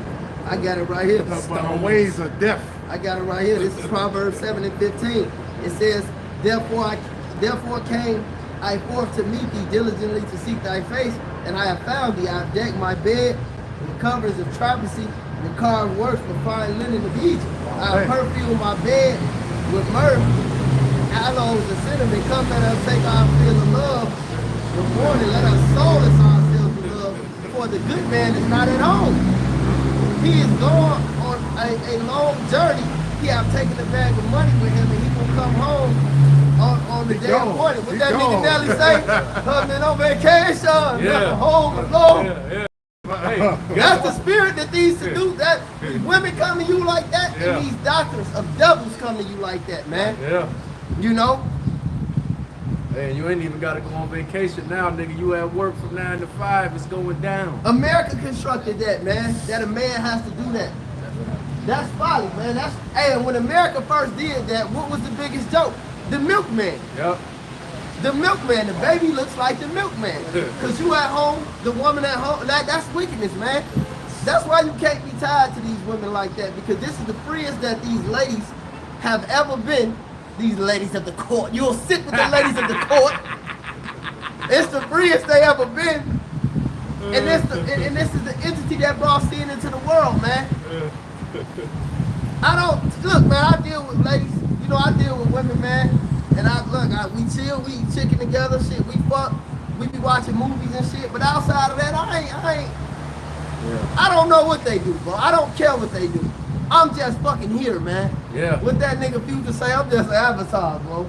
I got it right here. But her ways are deaf. I got it right here. This is Proverbs 7 and 15. It says, Therefore came I forth to meet thee diligently to seek thy face, and I have found thee. I have decked my bed with covers of trapezy and carved works with fine linen of Egypt. I have perfumed my bed with myrrh, aloes, and cinnamon. Come let us take our fill of love the morning, let us solace ourselves in love, for the good man is not at home. He is gone on a long journey. He have taken a bag of money with him, and he will come home on the day appointed. What that nigga Nelly say? Husband on vacation, home alone. Hey, That's the spirit that these seduce, that these women come to you like that, and these doctors of devils come to you like that, man. Yeah. You know? Hey, you ain't even got to go on vacation now, nigga. You at work from 9 to 5. It's going down. America constructed that, man. That a man has to do that. That's folly, man. Hey, and when America first did that, what was the biggest joke? The milkman. Yep. The milkman. The baby looks like the milkman. Because you at home, the woman at home, that's wickedness, man. That's why you can't be tied to these women like that, because this is the freest that these ladies have ever been. These ladies of the court. You'll sit with the ladies of the court. It's the freest they ever been. And this is the entity that brought sin into the world, man. Look, man, I deal with ladies. You know, I deal with women, man. And we chill, we eat chicken together, shit, we fuck. We be watching movies and shit. But outside of that, I don't know what they do, bro. I don't care what they do. I'm just fucking here, man. Yeah. What that nigga Future say, I'm just an avatar, bro.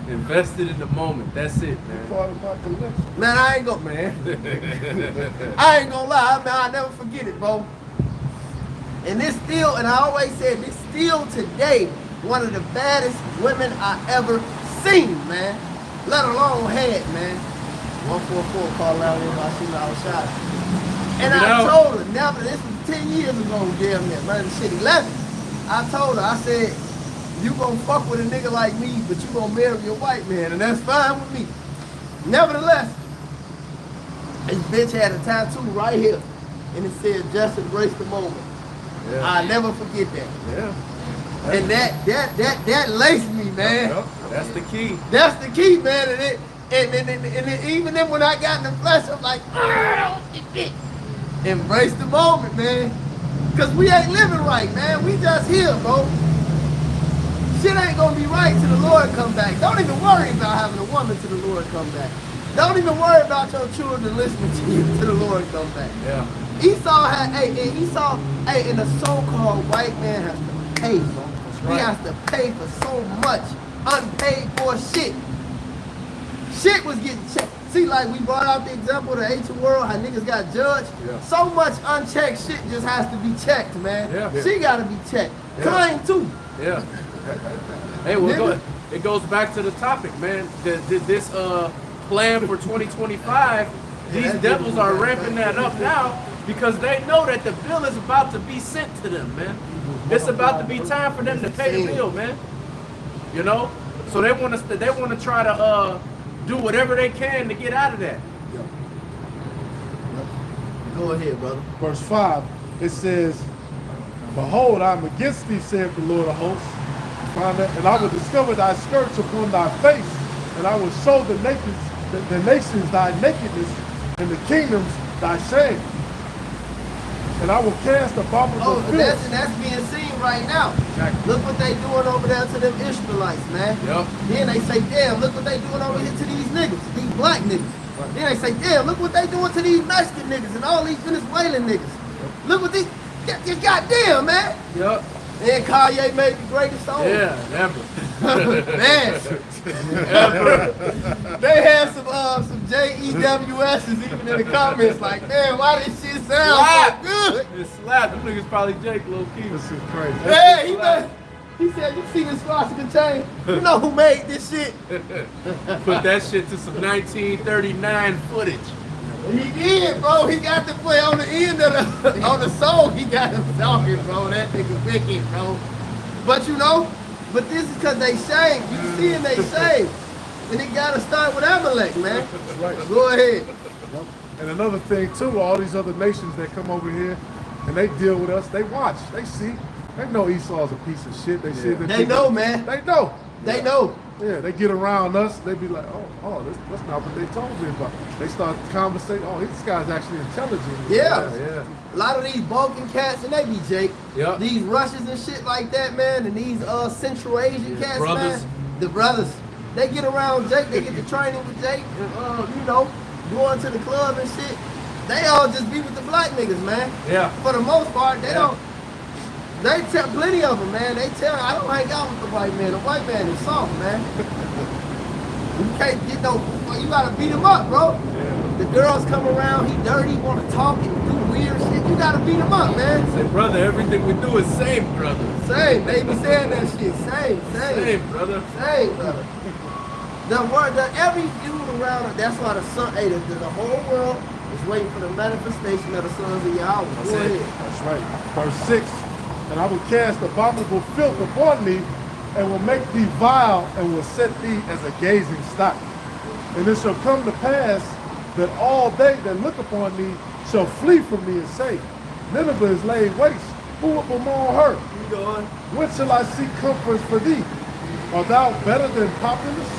Invested in the moment. That's it, man. Man, I ain't gonna lie, man, I'll never forget it, bro. And this still, and I always said, this still today, one of the baddest women I ever seen, man. Let alone had, man. 144 called out when I seen I was shot. And I told her, never, this was 10 years ago, damn near, man, shit, 11. I told her, I said, you gonna fuck with a nigga like me, but you gonna marry a white man, and that's fine with me. Nevertheless, this bitch had a tattoo right here, and it said, just embrace the moment. Yeah. I'll never forget that. Yeah. And that laced me, man. Yep. That's the key. That's the key, man. And even then when I got in the flesh, I'm like, embrace the moment, man. Cause we ain't living right, man. We just here, bro. Shit ain't gonna be right till the Lord come back. Don't even worry about having a woman till the Lord come back. Don't even worry about your children listening to you till the Lord come back. Yeah. Esau had, and the so-called white man has to pay, bro. He has to pay for so much unpaid for shit. Shit was getting checked. See, like we brought out the example of the ancient world, how niggas got judged. Yeah. So much unchecked shit just has to be checked, man. Yeah. She gotta be checked. Yeah. Claim too. Yeah. Hey, well, it goes back to the topic, man. This plan for 2025, these devils are ramping that up now because they know that the bill is about to be sent to them, man. It's about to be time for them to pay the bill, man. You know? So they want to try to do whatever they can to get out of that. Go ahead, brother. Verse 5, it says, behold, I am against thee, saith the Lord of hosts. And I will discover thy skirts upon thy face, and I will show the nations thy nakedness, and the kingdoms thy shame. And I will cast abominable filth. And that's being seen right now. Exactly. Look what they doing over there to them Israelites, man. Yep. Then they say, damn, look what they doing over here to these niggas, these black niggas. Right. Then they say, damn, look what they doing to these Mexican niggas and all these Venezuelan niggas. Yep. Look what these, goddamn, man. Yep. And Kanye made the greatest song. Yeah, ever. Man. They had some JEWS's even in the comments like, man, why this shit sound so good? It slapped. Them niggas probably Jake low key. This is crazy. Yeah, he said, you see this swastika chain? You know who made this shit? Put that shit to some 1939 footage. He did, bro. He got to play on the end of on the song. He got him talking, bro. That nigga wicked, bro. But you know, but this is because they shame. You see, and they shame. And it got to start with Amalek, man. That's right. Go ahead. And another thing too, all these other nations that come over here and they deal with us, they watch, they see, they know Esau's a piece of shit. They see that they know, man. They know. They know. Yeah, they get around us, they be like, that's not what they told me about. They start conversating, this guy's actually intelligent. Yeah. A lot of these Balkan cats, and they be Jake. Yep. These Russians and shit like that, man, and these Central Asian cats, brothers. man. The brothers. they get around Jake, they get to training with Jake, and, you know, going to the club and shit. They all just be with the black niggas, man. Yeah. For the most part, they don't. They tell plenty of them, man. They tell I don't hang out with the white man. The white man is soft, man. You can't get no. You gotta beat him up, bro. Yeah. The girls come around, he dirty, want to talk and do weird shit. You gotta beat him up, man. Say, brother, everything we do is same, brother. Same. They be saying that shit. Same. Same, brother. Same, brother. Every dude around, that's why the son, the whole world is waiting for the manifestation of the sons of Yahweh. That's Go it. ahead. That's right. Verse 6. And I will cast abominable filth upon thee, and will make thee vile, and will set thee as a gazing stock. And it shall come to pass that all they that look upon thee shall flee from thee and say, Nineveh is laid waste. Who will bemoan her? Keep going. When shall I seek comfort for thee? Art thou better than Populus?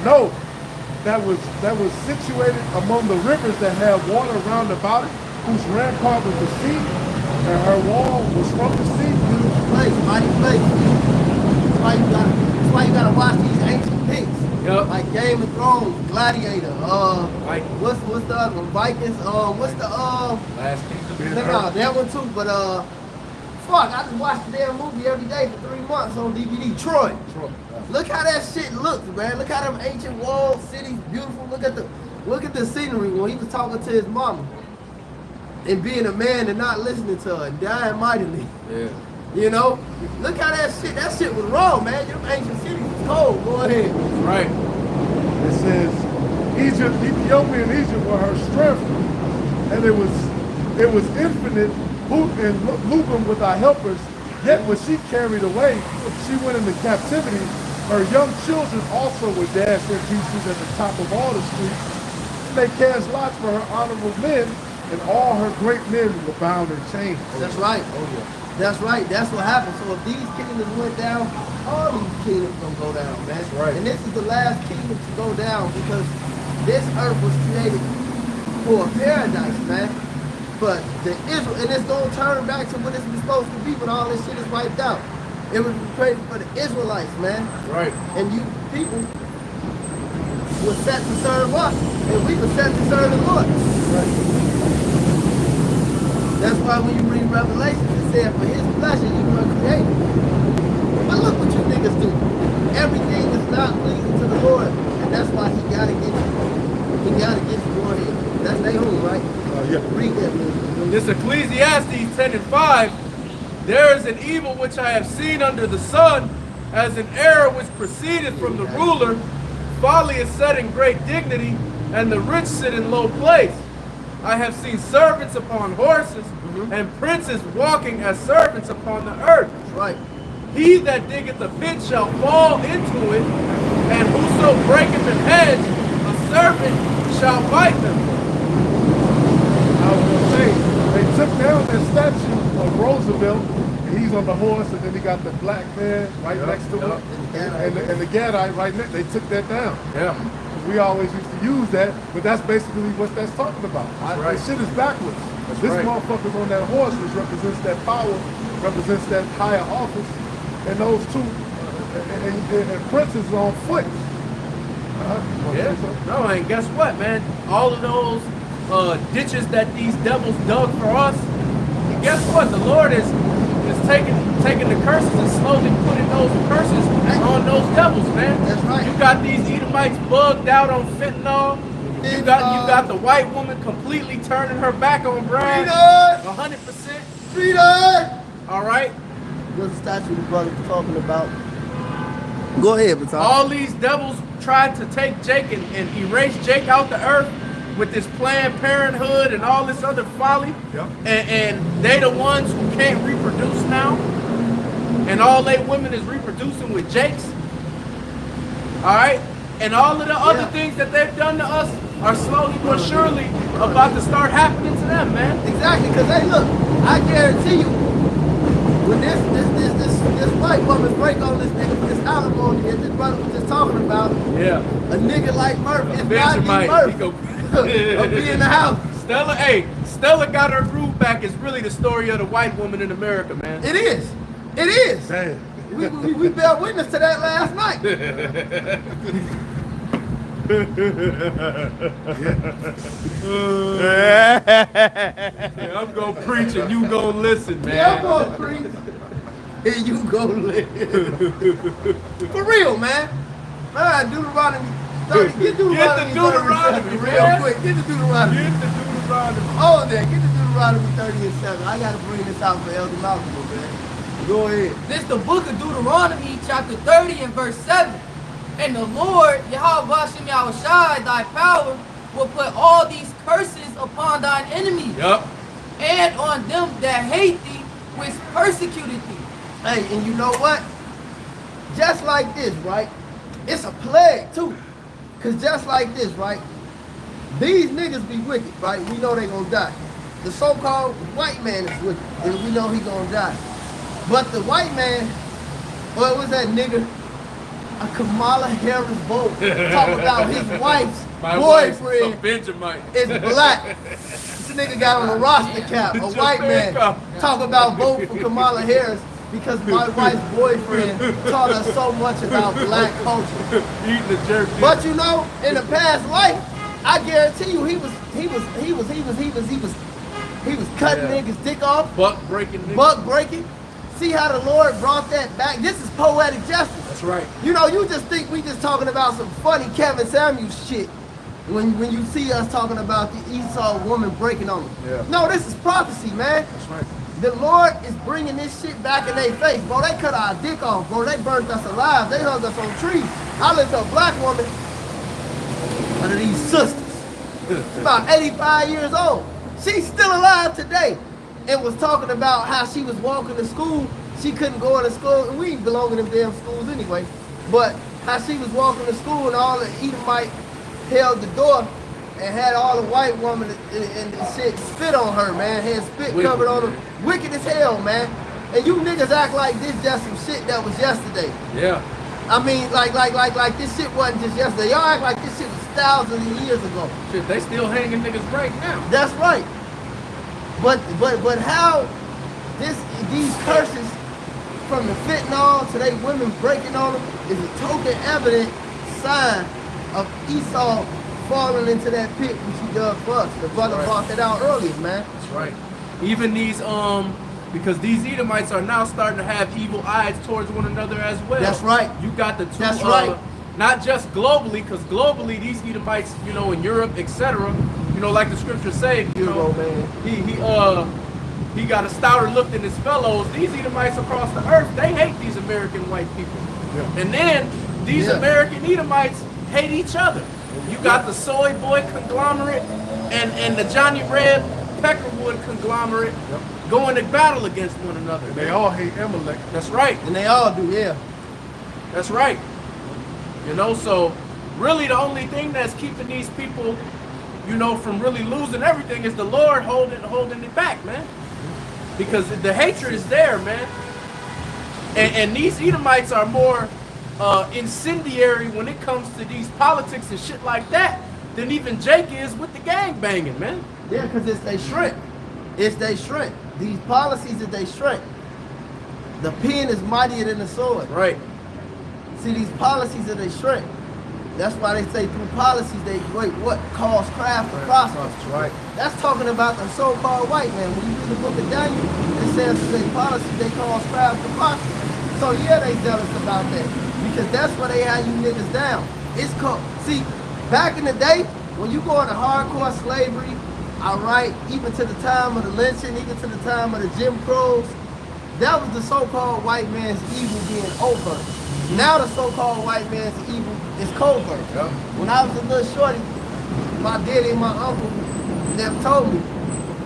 No, that was situated among the rivers that had water round about it, whose rampart was the sea, and her wall was from the sea. Beautiful place, mighty place. That's why you gotta watch these ancient pics. Yep. Like Game of Thrones, Gladiator, Vikings. what's the other one? Vikings, what's the Last Kingdom. no, that one too, but fuck, I just watched the damn movie every day for 3 months on DVD. Troy. Look how that shit looks, man. Look how them ancient walls, cities, beautiful. Look at the scenery when he was talking to his mama. And being a man and not listening to her and dying mightily. Yeah. You know? Look how that shit was wrong, man. Them ancient cities was cold. Go ahead. Right. It says, Ethiopia and Egypt were her strength, and it was infinite and Lubim with our helpers. Yet when she carried away, she went into captivity. Her young children also were dashed in pieces at the top of all the streets. And they cast lots for her honorable men, and all her great men were bound in chains. That's right. Oh, yeah. That's right. That's what happened. So if these kingdoms went down, all these kingdoms gonna go down, man. That's right. And this is the last kingdom to go down because this earth was created for a paradise, man. But the Israel, and it's gonna turn back to what it's supposed to be when all this shit is wiped out. It was created for the Israelites, man. Right. And you people were set to serve us, and we were set to serve the Lord. Right. That's why when you read Revelation, it said, for his pleasure you were created. But look what you niggas do. Everything is not pleasing to the Lord, and that's why he gotta get you. He gotta get you going in. That's their home, right? Yeah. Read that, man. This Ecclesiastes 10:5, there is an evil which I have seen under the sun, as an error which proceeded from the ruler. Folly is set in great dignity, and the rich sit in low place. I have seen servants upon horses, and princes walking as servants upon the earth. That's right. He that diggeth a pit shall fall into it, and whoso breaketh an hedge, a serpent shall bite them. I was gonna say, they took down that statue of Roosevelt, and he's on the horse, and then he got the black man right next to him, and the Gadite right next. They took that down. Yeah. We always used to use that, but that's basically what that's talking about. right. The shit is backwards. That's This right. motherfucker's on that horse, which represents that power, represents that higher office, and those two, and Prince is on foot. Yeah. No, and guess what, man? All of those ditches that these devils dug for us, and guess what? The Lord is taking the curses and slowly putting those curses on those devils, man. That's right. You got these Edomites bugged out on fentanyl. You got the white woman completely turning her back on Brown. 100%. Freedom! All right. What's the statue the brother was talking about? Go ahead, Baton. All these devils tried to take Jake and erase Jake out the earth with this Planned Parenthood and all this other folly. Yep. And they the ones who can't reproduce now. And all they women is reproducing with Jakes. All right? And all of the other things that they've done to us are slowly but surely about to start happening to them, man. Exactly, because hey, look, I guarantee you, when this white woman break on this nigga, this alimony that this brother was just talking about, Yeah. a nigga like Murphy is not Vegemite. Murphy. He go- Of be in the house. Stella got her groove back is really the story of the white woman in America, man. It is. It is. Damn. We bear witness to that last night. Yeah, I'm gonna preach and you gonna listen, man. Yeah, I'm gonna preach. And you go live. For real, man. Man, Deuteronomy 30. Get Deuteronomy 30 real quick. Get the Deuteronomy. Oh, there. Get the Deuteronomy 30 and 7. I gotta bring this out for Elder Malcolm, man. Go ahead. This the book of Deuteronomy, chapter 30 and verse 7. And the Lord, Yahweh Shem Yahushai, thy power, will put all these curses upon thine enemies. Yup. And on them that hate thee, which persecuted thee. Hey, and you know what? Just like this, right? It's a plague, too. Because just like this, right? These niggas be wicked, right? We know they gonna die. The so-called white man is wicked, and we know he gonna die. But the white man, what was that nigga? A Kamala Harris vote. Talk about his wife's boyfriend is black. This nigga got on a roster cap. A white man talk about vote for Kamala Harris because my wife's boyfriend taught us so much about black culture. Eating the jerky. But you know, in a past life, I guarantee you he was cutting niggas' dick off. Buck breaking niggas. Buck breaking. See how the Lord brought that back? This is poetic justice. That's right. You know, you just think we just talking about some funny Kevin Samuels shit when you see us talking about the Esau woman breaking on them. Yeah. No, this is prophecy, man. That's right. The Lord is bringing this shit back in their face. Bro, they cut our dick off, bro. They burnt us alive. They hung us on trees. I lived to a black woman, one of these sisters. She's about 85 years old. She's still alive today. And was talking about how she was walking to school. She couldn't go into school. And we ain't belong in them damn schools anyway. But how she was walking to school and all the Edomite held the door and had all the white women and shit spit on her, man. Had spit Wicked, covered on her. man. Wicked as hell, man. And you niggas act like this just some shit that was yesterday. Yeah. I mean, like this shit wasn't just yesterday. Y'all act like this shit was thousands of years ago. Shit, they still hanging niggas right now. That's right. But how these curses from the fentanyl to they women breaking on them is a token evident sign of Esau falling into that pit which he dug for us. The brother brought that out earlier, man. That's right. Even these because these Edomites are now starting to have evil eyes towards one another as well. That's right. You got the two. That's right. Not just globally, because globally these Edomites, you know, in Europe, etc. You know, like the scriptures say, you know, he got a stouter look than his fellows. These Edomites across the earth, they hate these American white people. Yeah. And then these American Edomites hate each other. You got the soy boy conglomerate and the Johnny Red Peckerwood conglomerate going to battle against one another. They all hate Amalek. That's right. And they all do, yeah. That's right. You know, so really the only thing that's keeping these people, you know, from really losing everything is the Lord holding it back, man. Because the hatred is there, man. And these Edomites are more incendiary when it comes to these politics and shit like that than even Jake is with the gang banging, man. Yeah, because it's they strength. It's they strength. These policies are they strength. The pen is mightier than the sword. Right. See, these policies are they strength. That's why they say through policies they great what cause craft to prosper. That's right. That's talking about the so-called white man. When you read the book of Daniel, it says that they policies they cause craft to prosper. So yeah, they jealous about that. Because that's where they had you niggas down. It's called, see, back in the day, when you go into hardcore slavery, all right, even to the time of the lynching, even to the time of the Jim Crows, that was the so-called white man's evil being overt. Now the so-called white man's evil is covert. Yep. When I was a little shorty, my daddy and my uncle never told me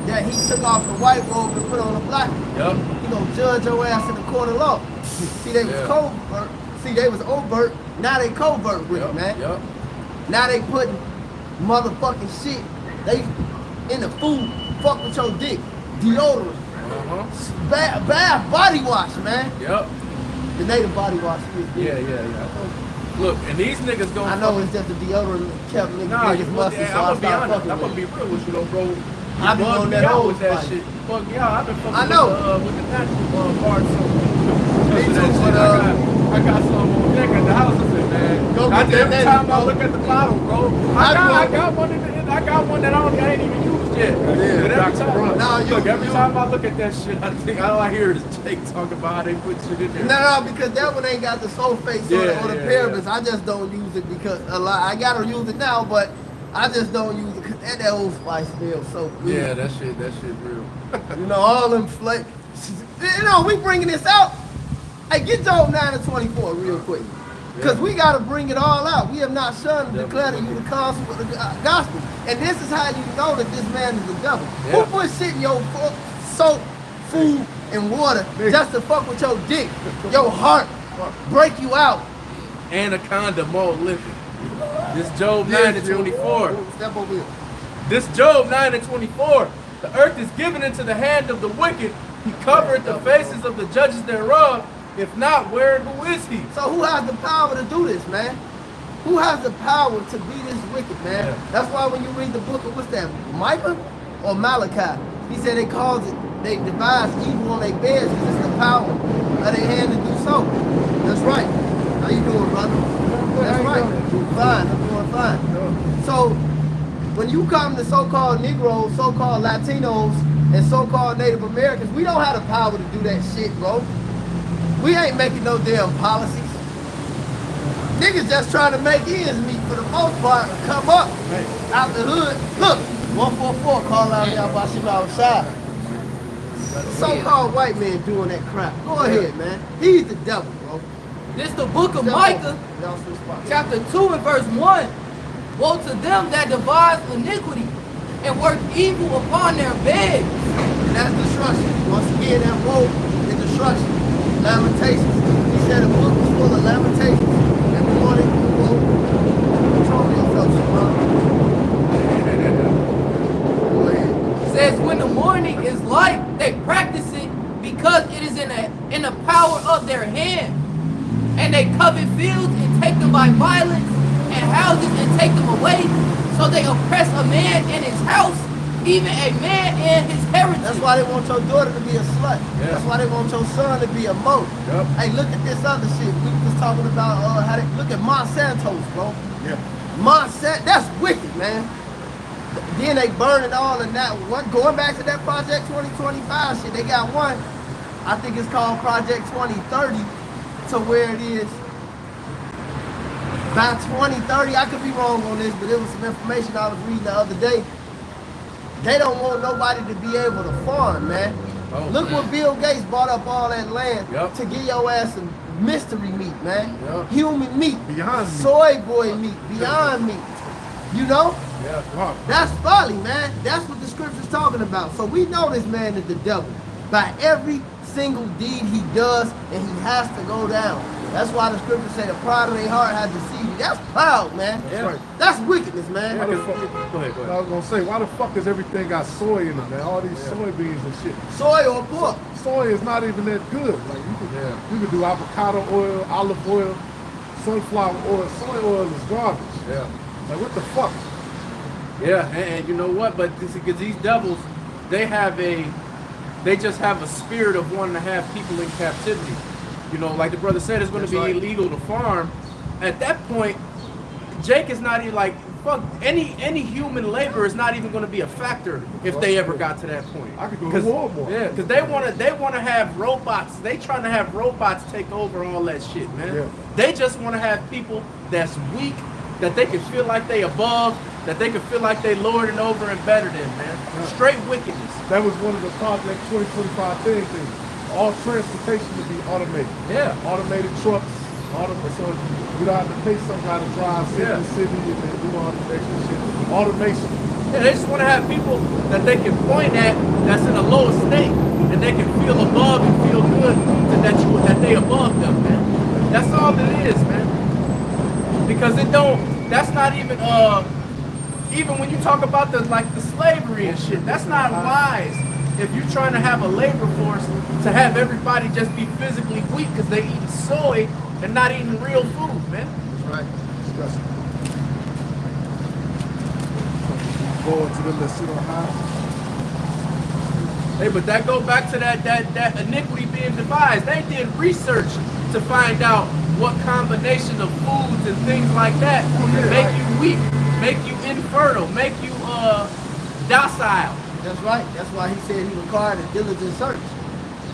that he took off the white robe and put on a black one. Yep. He gonna judge your ass in the court of law. See, they was covert. See, they was overt. Now they covert with it, man. Yep. Now they putting motherfucking shit. They in the food. Fuck with your dick. Deodorant. Bath body wash, man. Yep. The native body wash. Yeah. Look, and these niggas gonna. I know it's just the deodorant kept niggas musty, so I'm gonna be real with you though, bro. I be on that old with that fight. shit. Fuck yeah, I've been fucking I know. with the natural bar soap. because Me of that too, shit. but, I got some on deck at the house. I said, man, Go get that every native, time I bro. look at the bottle, bro, I got one I got one that I ain't even used yet. But every time, every time I look at that shit, I think all I hear is Jake talking about how they put shit in there. No, because that one ain't got the sulfates or the parabens. I just don't use it because a lot. I gotta use it now, but I just don't use it because that Old Spice smells so good. Yeah, that shit real. You know, all them flavors. You know, we bringing this out. Hey, get Job 9 and 24 real quick. Because we got to bring it all out. We have not shunned to declare to you the gospel. And this is how you know that this man is the devil. Who puts shit in your soap, food, and water just to fuck with your dick, your heart, break you out? Anaconda malt liquor. This Job 9 and 24. Step over here. This Job 9 and 24. The earth is given into the hand of the wicked. He covered the faces of the judges thereof. If not, where and who is he? So who has the power to do this, man? Who has the power to be this wicked, man? Yeah. That's why when you read the book of, what's that, Micah or Malachi, he said they devise evil on their beds because it's the power of their hand to do so. That's right. How you doing, brother? That's right. Fine, I'm doing fine. So when you come to so-called Negroes, so-called Latinos, and so-called Native Americans, we don't have the power to do that shit, bro. We ain't making no damn policies. Niggas just trying to make ends meet for the most part, come up out the hood. Look, 144 call out there about shit outside. So-called white man doing that crap. Go ahead, man. He's the devil, bro. This the book of Micah, chapter 2 and verse 1. Woe to them that devise iniquity and work evil upon their beds. And that's destruction. Once again, that woe is destruction. Lamentations. He said the book was full of lamentations. And we want it to control yourself, Go ahead. Says when the morning is light, they practice it because it is in the power of their hand. And they covet fields and take them by violence, and houses and take them away. So they oppress a man in his house, even a man in his heritage. That's why they want your daughter to be a slut. Yeah. That's why they want your son to be a moat. Yep. Hey, look at this other shit. We was talking about look at Monsanto's, bro. Yeah. Monsanto, that's wicked, man. Then they burning all of that. Going back to that Project 2025 shit, they got one, I think it's called Project 2030, to where it is by 2030, I could be wrong on this, but it was some information I was reading the other day. They don't want nobody to be able to farm, man. Look what Bill Gates bought up all that land to give your ass some mystery meat, man. Human meat, beyond soy boy meat, beyond meat. You know? Yeah. That's folly, man. That's what the scripture's talking about. So we know this man is the devil by every single deed he does, and he has to go down. That's why the scripture say the pride of their heart has deceived you. That's proud, man. That's right. That's wickedness, man. Go ahead. I was gonna say, why the fuck is everything got soy in it, man? All these soybeans and shit. Soy or pork. Soy is not even that good. Like you could do avocado oil, olive oil, sunflower oil. Soy oil is garbage. Yeah. Like what the fuck? Yeah, and you know what? But because these devils, they just have a spirit of wanting to have people in captivity. You know, like the brother said, it's going to be illegal to farm. At that point, Jake is not even like, fuck, any human labor is not even going to be a factor if they ever got to that point. I could go to Walmart. Yeah, because they want to have robots. They trying to have robots take over all that shit, man. Yeah. They just want to have people that's weak, that they can feel like they above, that they can feel like they lording over and better than, man. Yeah. Straight wickedness. That was one of the Project 2025 things. All transportation to be automated. Yeah. Automated trucks. So you don't have to pay some guy to drive city to city and then do all the extra shit. Automation. Yeah, they just want to have people that they can point at that's in a lower state, and they can feel above and feel good that they above them, man. That's all it is, man. Because that's not even when you talk about the slavery and shit, that's not wise. If you're trying to have a labor force to have everybody just be physically weak because they eat soy and not eating real food, man. That's right. Disgusting. Go into the let's sit on high. Hey, but that go back to that iniquity being devised. They did research to find out what combination of foods and things like that make you weak, make you infertile, make you docile. That's right. That's why he said he required a diligent search.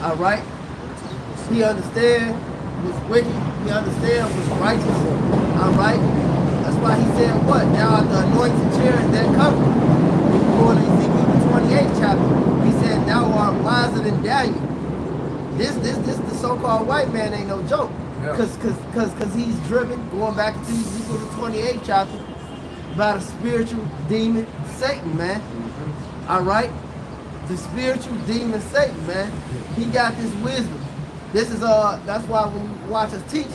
All right. He understands what's wicked. He understands what's righteous. All right. That's why he said what? Thou art the anointed chariot that covered. When you go to Ezekiel the 28th chapter, he said, thou art wiser than Daniel. This the so-called white man ain't no joke. Cause he's driven, going back to Ezekiel the 28th chapter, by the spiritual demon Satan, man. All right? The spiritual demon Satan, man. He got this wisdom. This is that's why when you watch us teach,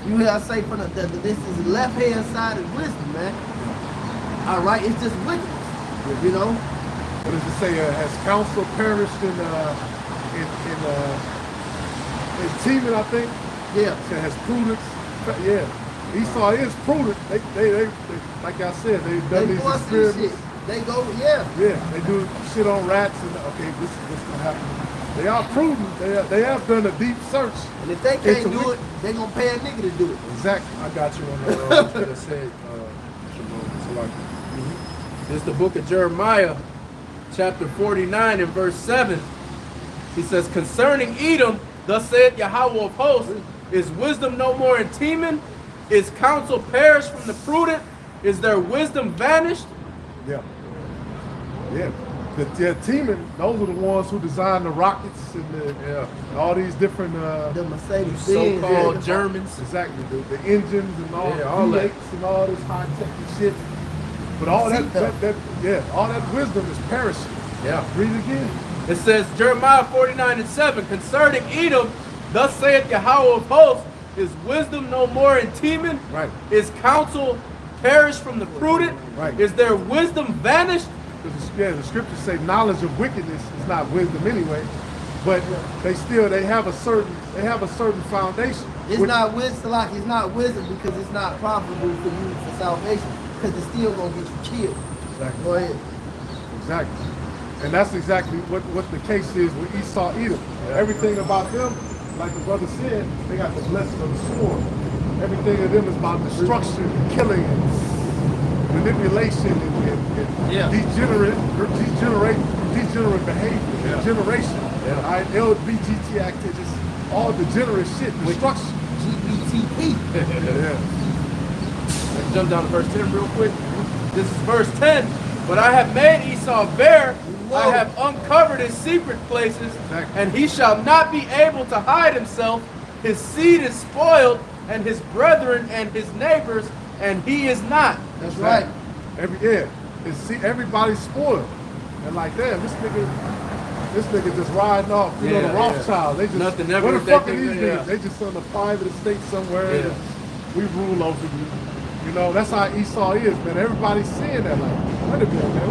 you hear us say from this is left hand side of wisdom, man. All right, it's just wickedness, you know. What does it say? Has counsel perished in Teman, I think? Yeah. It has prudence. Yeah. Esau is prudent. They like I said, they've done these experiments. They go, yeah. Yeah, they do shit on rats and okay, this is what's gonna happen. They are prudent. They have done a deep search. And if they can't do it, they gonna pay a nigga to do it. Exactly. I got you on that. That said, it's the book of Jeremiah, chapter 49 and verse 7. He says, concerning Edom, thus saith Yahweh of hosts, is wisdom no more in Teman? Is counsel perished from the prudent? Is their wisdom vanished? Yeah. Yeah. The Teman, those are the ones who designed the rockets and all these different the Mercedes so-called Germans. Exactly. The engines and all the that. and all this high-tech shit. But all all that wisdom is perishing. Yeah. Read it again. It says, Jeremiah 49 and 7, concerning Edom, thus saith Yahweh of hosts, is wisdom no more in Teman? Right. Is counsel perished from the prudent? Right. Is their wisdom vanished? The scriptures say knowledge of wickedness is not wisdom anyway, but they have a certain foundation. It's not wisdom, like it's not wisdom because it's not profitable for you for salvation, because it's still gonna get you killed. Exactly. Go ahead. Exactly. And that's exactly what the case is with Esau, Edom. Everything about them, like the brother said, they got the blessing of the sword. Everything of them is about destruction, killing, manipulation, and degenerate behavior, generation. Yeah. All right, LGBT activities, all degenerate shit, destruction. GBTP. Let's jump down to verse 10 real quick. This is verse 10. But I have made Esau bare, I have uncovered his secret places, and he shall not be able to hide himself. His seed is spoiled, and his brethren and his neighbors, and he is not. That's right. Everybody's spoiled. And like that, this nigga just riding off. You know, the Rothschild. They just nothing ever. What the fuck are these niggas? They just on a private estate somewhere. And we rule over you. You know, that's how Esau is, man. Everybody's seeing that. Like, wait a minute, man.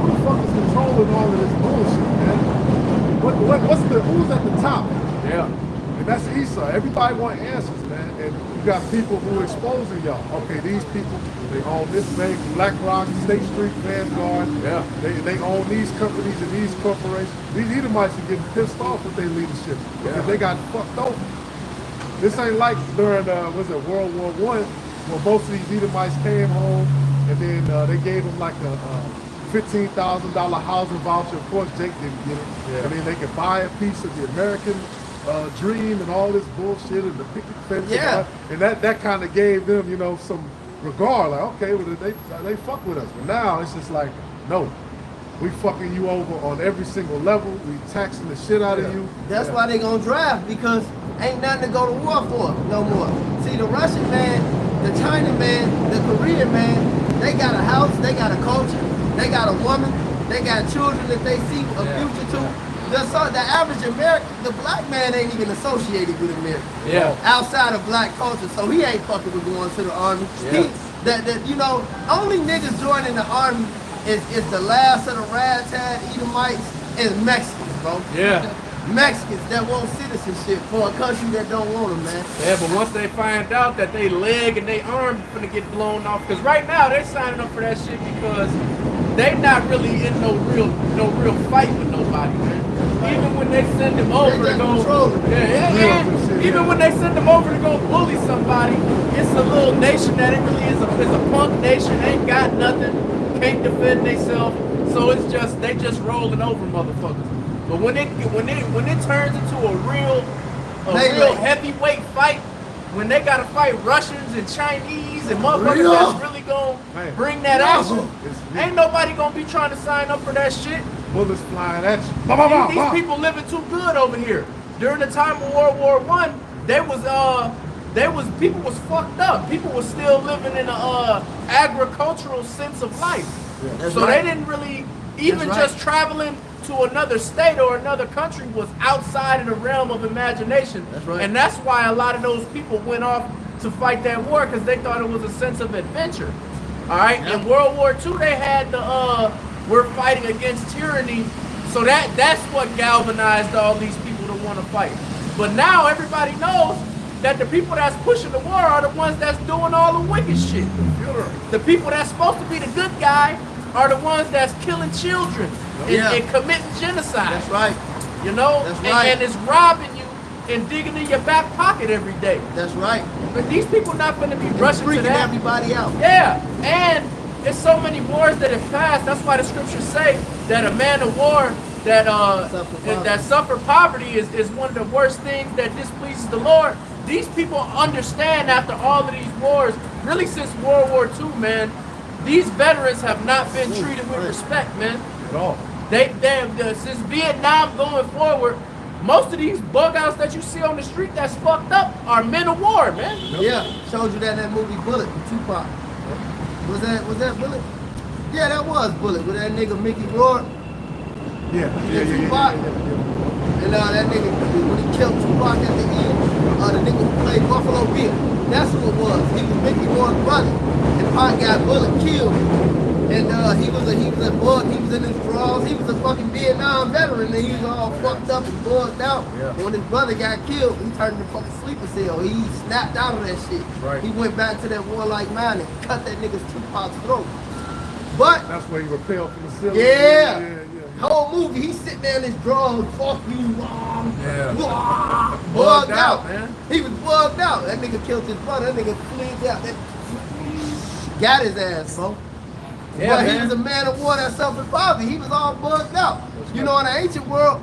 Who the fuck is controlling all of this bullshit, man? Who's at the top? Yeah. And that's Esau. Everybody want answers, man. And you got people who are exposing y'all. Okay, these people, they own this bank, BlackRock, State Street, Vanguard. Yeah. They own these companies and these corporations. These Edomites are getting pissed off with their leadership because they got fucked over. This ain't like during World War I, when most of these Edomites came home and then they gave them like a $15,000 housing voucher. Of course, Jake didn't get it. Yeah. And then they could buy a piece of the American dream and all this bullshit and the picket fence. Yeah. And that kind of gave them, you know, some regard. Like, okay, well, they fuck with us. But now it's just like, no. We fucking you over on every single level. We taxing the shit out of you. That's why they gonna draft, because ain't nothing to go to war for no more. See, the Russian man, the China man, the Korean man, they got a house, they got a culture, they got a woman, they got children that they see a future to. The average American, the black man ain't even associated with America. Yeah. Outside of black culture, so he ain't fucking with going to the army. Yeah. You know, only niggas joining the army is the last of the ragtag Edomites and Mexicans, bro. Yeah. Mexicans that want citizenship for a country that don't want them, man. Yeah, but once they find out that they leg and they arm finna get blown off, because right now they're signing up for that shit because they not really in no real fight with nobody, man. Even when they send them over to go, even when they send them over to go bully somebody, it's a little nation that it really is a punk nation, ain't got nothing, can't defend themselves, so it's just they just rolling over motherfuckers. But when it turns into a real heavyweight fight, when they gotta fight Russians and Chinese and motherfuckers that's really gonna bring that action, ain't nobody gonna be trying to sign up for that shit. Bullets flying at you. These people living too good over here. During the time of World War I, people was fucked up. People was still living in a agricultural sense of life. So they didn't really just traveling to another state or another country was outside of the realm of imagination. And that's why a lot of those people went off to fight that war, because they thought it was a sense of adventure. All right. In World War II, they had the we're fighting against tyranny. So that's what galvanized all these people to want to fight. But now everybody knows that the people that's pushing the war are the ones that's doing all the wicked shit. The people that's supposed to be the good guy are the ones that's killing children and committing genocide. That's right. You know? That's right. And it's robbing you and digging in your back pocket every day. That's right. But these people not going to be rushing to that. Everybody out. Yeah. And there's so many wars that have passed. That's why the scriptures say that a man of war that suffer poverty is one of the worst things that displeases the Lord. These people understand after all of these wars, really since World War II, man, these veterans have not been treated with respect, man. At all. Since Vietnam going forward, most of these bug outs that you see on the street that's fucked up are men of war, man. Yeah, showed you that movie Bullet with Tupac. Was that Bullet? Yeah, that was Bullet with that nigga Mickey Rourke. Tupac. And that nigga, when he killed Tupac at the end, the nigga who played Buffalo Bill, that's who it was. He was Mickey Rourke's brother. And Pac got Bullet killed. And he was in his drawers, he was a fucking Vietnam veteran, and he was all fucked up and bugged out. And when his brother got killed, he turned into fucking sleeper cell. He snapped out of that shit. Right. He went back to that warlike mind and cut that nigga's Tupac's throat. But that's where he repelled from the ceiling. Yeah. Whole movie, he's sitting there in his drawers, fuck you, bugged out, man. He was bugged out. That nigga killed his brother. That nigga fleed out. Got his ass, bro. Yeah, but he was a man of war that suffered poverty. He was all bugged out. You know, in the ancient world,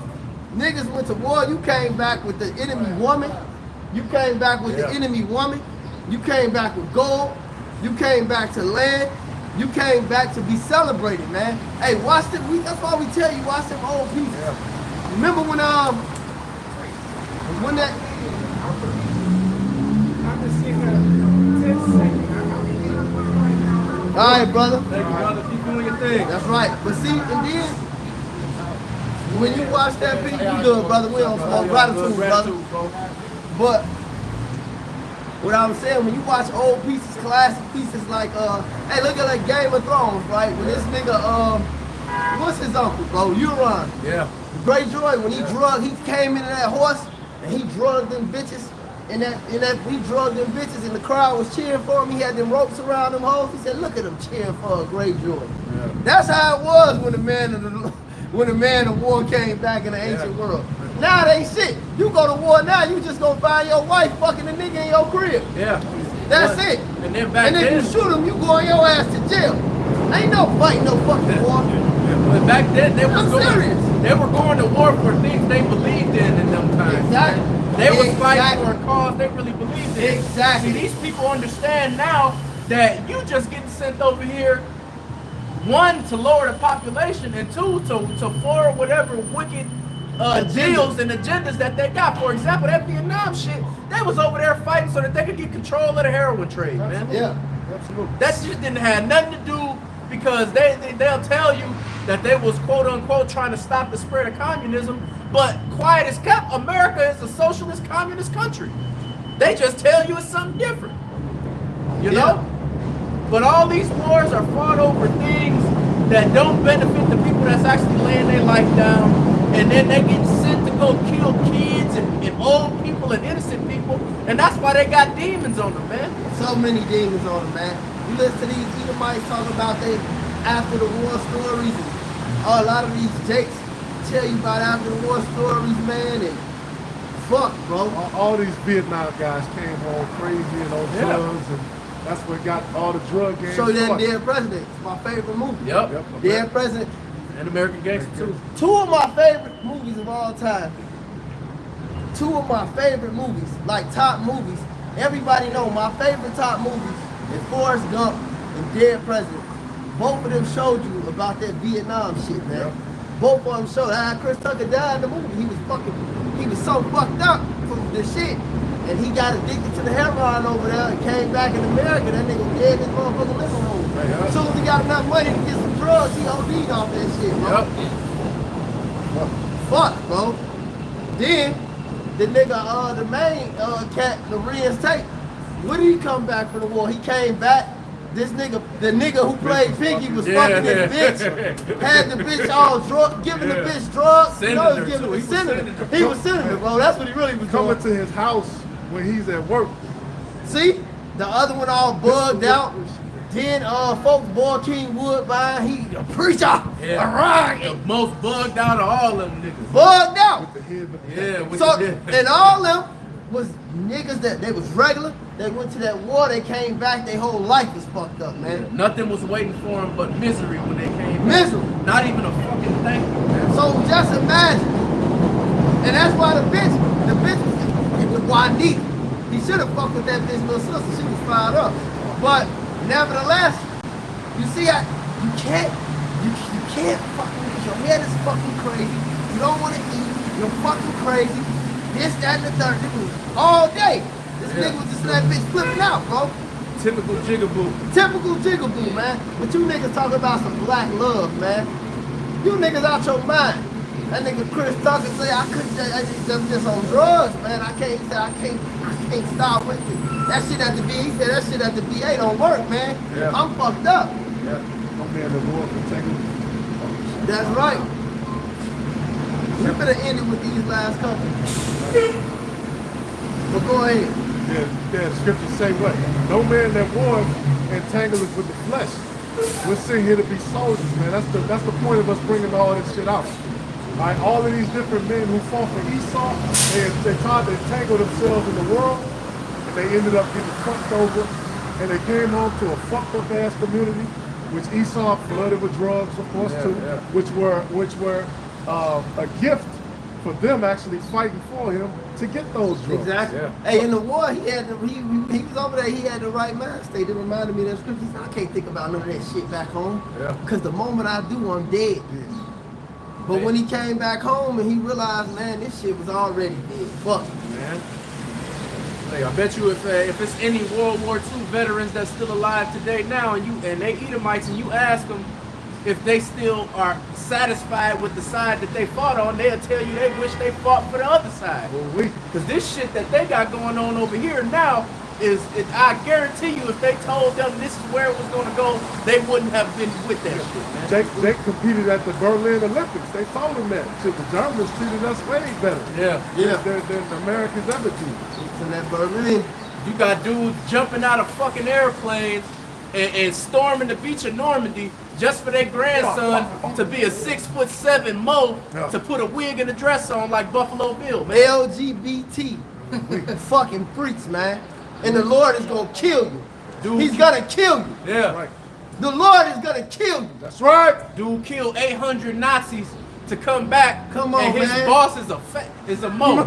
niggas went to war. You came back with the enemy woman. You came back with the enemy woman. You came back with gold. You came back to land. You came back to be celebrated, man. Hey, watch them. That's why we tell you, watch them old pieces. Yeah. Remember when that. All right, brother. Thank you, brother. Keep doing your thing. That's right. But see, and then when you watch that video, you good, brother. We on smoke gratitude, brother. But what I was saying, when you watch old pieces, classic pieces like, hey, look at like Game of Thrones, right? When this nigga, what's his uncle, bro? Euron. Yeah. Greyjoy, when he came into that horse and he drugged them bitches. And he drugged them bitches and the crowd was cheering for him. He had them ropes around them hoes. He said, look at them cheering for a Greyjoy. Yeah. That's how it was when the man of war came back in the ancient world. Now it ain't shit. You go to war now, you just gonna find your wife fucking a nigga in your crib. Yeah. That's it. And then back then, you shoot him, you going your ass to jail. Ain't no fight, no fucking war. But back then they were going to war for things they believed in them times. Exactly. They were fighting for a cause they really believed in. Exactly. See, these people understand now that you just getting sent over here, one, to lower the population, and two, to forward whatever wicked deals and agendas that they got. For example, that Vietnam shit, they was over there fighting so that they could get control of the heroin trade, man. Yeah. Absolutely. That shit didn't have nothing to do because they'll tell you that they was quote unquote trying to stop the spread of communism, but quiet as kept, America is a socialist communist country. They just tell you it's something different. You know? But all these wars are fought over things that don't benefit the people that's actually laying their life down, and then they get sent to go kill kids and old people and innocent people, and that's why they got demons on them, man. So many demons on them, man. You listen to these Edomites talking about they after the war stories. And a lot of these jakes tell you about after the war stories, man. And fuck, bro. All these Vietnam guys came home crazy and on drugs, and that's what got all the drug games. Show you that started. Dead President. It's my favorite movie. Yep. Dead President. And American Gangster too. Two of my favorite movies of all time. Two of my favorite movies, like top movies. Everybody know my favorite top movies is Forrest Gump and Dead President. Both of them showed you about that Vietnam shit, man. Both of them showed how Chris Tucker died in the movie. He was so fucked up from the shit. And he got addicted to the heroin over there and came back in America. That nigga was dead in his motherfucking living room. As soon as he got enough money to get some drugs, he OD'd off that shit, bro. Fuck, bro. Then, the nigga, the main cat, the Renz Tate, when did he come back from the war? He came back. This nigga, the nigga who played Piggy was fucking his bitch. Had the bitch all drunk, giving the bitch drugs. You know, he was giving the senator. He was senator, bro. That's what he really was Coming doing. to his house when he's at work. See? The other one all bugged out. Then folks, Boy King Woodbine, he the preacher. Yeah. Alright. The most bugged out of all them niggas. Bugged out. The head, but Yeah. With So, the, and all them was niggas that they was regular. They went to that war, they came back, their whole life was fucked up, man. nothing was waiting for them but misery when they came back. Misery. Not even a fucking thank you, man. So just imagine. And that's why the bitch was the Juanita. He should have fucked with that bitch little sister. She was fired up. But nevertheless, you see, you can't fucking, because your head is fucking crazy. You don't want to eat. You're fucking crazy. This, that, and the third. All day. This nigga was just that bitch flipping out, bro. Typical jigaboo. Typical jigaboo, man. But you niggas talking about some black love, man. You niggas out your mind. That nigga Chris Tucker say I just on drugs, man. I can't stop with it. That shit at the VA, he said that shit at the VA don't work, man. Yeah. I'm fucked up. yeah, my man, the war protecting. That's right. We better end it with these last couple. But go ahead. Yeah, the scriptures say what? No man that wars entangleth with the flesh. We're sitting here to be soldiers, man. That's the point of us bringing all this shit out. All right, all of these different men who fought for Esau, they tried to entangle themselves in the world, and they ended up getting fucked over, and they came home to a fucked up ass community, which Esau flooded with drugs, of course, too, which were a gift for them actually fighting for him to get those drugs. Exactly. Yeah. Hey, in the war, he was over there. He had the right mind state. It reminded me of that scripture. He said, I can't think about none of that shit back home. Yeah. Cause the moment I do, I'm dead. Yeah. But when he came back home and he realized, man, this shit was already dead. Fuck. Man. Hey, I bet you if it's any World War II veterans that's still alive today now, and they Edomites, and you ask them if they still are satisfied with the side that they fought on, they'll tell you they wish they fought for the other side. Well, Because this shit that they got going on over here now I guarantee you, if they told them this is where it was going to go, they wouldn't have been with that shit, man. They competed at the Berlin Olympics. They told them that. Shit, the Germans treated us way better. Yeah. Than the Americans ever do. It's in that Berlin. You got dudes jumping out of fucking airplanes and storming the beach of Normandy just for their grandson to be a 6'7" Mo to put a wig and a dress on like Buffalo Bill, man. LGBT. Fucking freaks, man. And the Lord is gonna kill you. Dude, He's gonna kill you. Yeah. Right. The Lord is gonna kill you. That's right. Dude killed 800 Nazis to come back. Come on, and his man. boss is a Mo.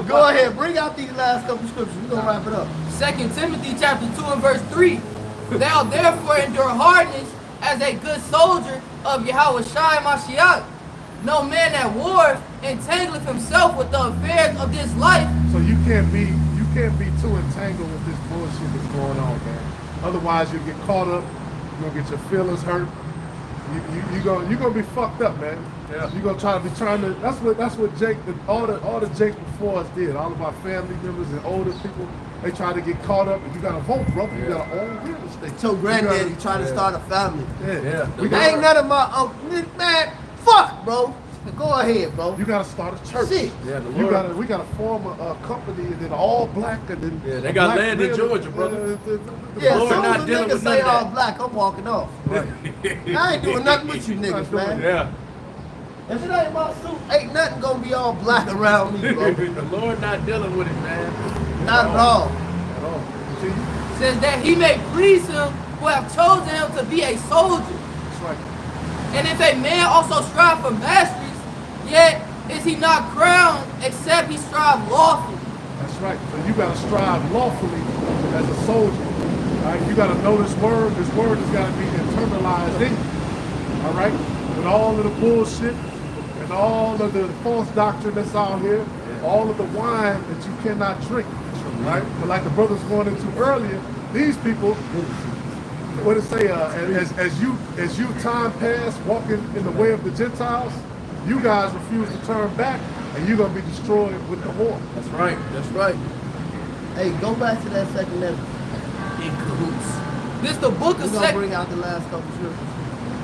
Go ahead, bring out these last couple scriptures. We're gonna wrap it up. 2 Timothy chapter 2 and verse 3. Thou therefore endure hardness as a good soldier of Yahweh Shai Mashiach. No man that wars entangleth himself with the affairs of this life. So you can't be too entangled with this bullshit that's going on, man. Otherwise you'll get caught up, you're gonna get your feelings hurt. You're gonna be fucked up, man. Yeah. You're gonna be trying to that's what Jake, all the Jakes before us did. All of our family members and older people, they try to get caught up, and you gotta vote, brother. You gotta own real estate. Your granddaddy tried to start a family. Yeah. Yeah. We Ain't none of my man, fuck, bro. Go ahead, bro. You gotta start a church. Shit. Yeah, the We Lord. gotta form a company and then all black and then Yeah, they got black land in real- Georgia, brother. Yeah, Lord as soon not as a dealing nigga with say none of all that. black, I'm walking off. I ain't doing nothing with you niggas, man. Yeah. If it ain't my suit, ain't nothing gonna be all black around me, bro. The Lord not dealing with it, man. Not at all. At all. See? Says that he may please him who have chosen him to be a soldier. That's right. And if a man also strive for masteries, yet is he not crowned except he strive lawfully. That's right. So you gotta strive lawfully as a soldier. All right. You gotta know this word. This word has gotta be internalized in you. All right. With all of the bullshit and all of the false doctrine that's out here, all of the wine that you cannot drink. Right. But like the brothers going into earlier, these people. What it say? As you time pass walking in the way of the Gentiles, you guys refuse to turn back, and you're gonna be destroyed with the whore. That's right. That's right. Hey, go back to that second level. In cahoots. This the book We're of gonna second. bring out the last couple scriptures.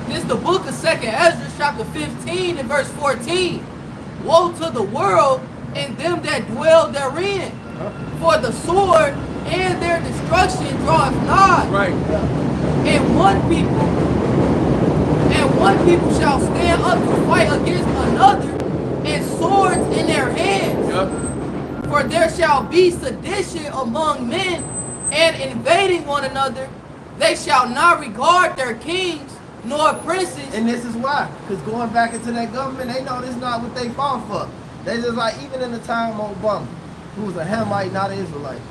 This the book of 2nd Ezra, chapter 15 and verse 14. Woe to the world and them that dwell therein, for the sword and their destruction draweth nigh. Right. And one people shall stand up to fight against another, and swords in their hands. Yep. For there shall be sedition among men, and invading one another. They shall not regard their kings nor princes. And this is why. Because going back into that government, they know this is not what they fought for. They just like, even in the time of Obama, who was a Hamite, not an Israelite.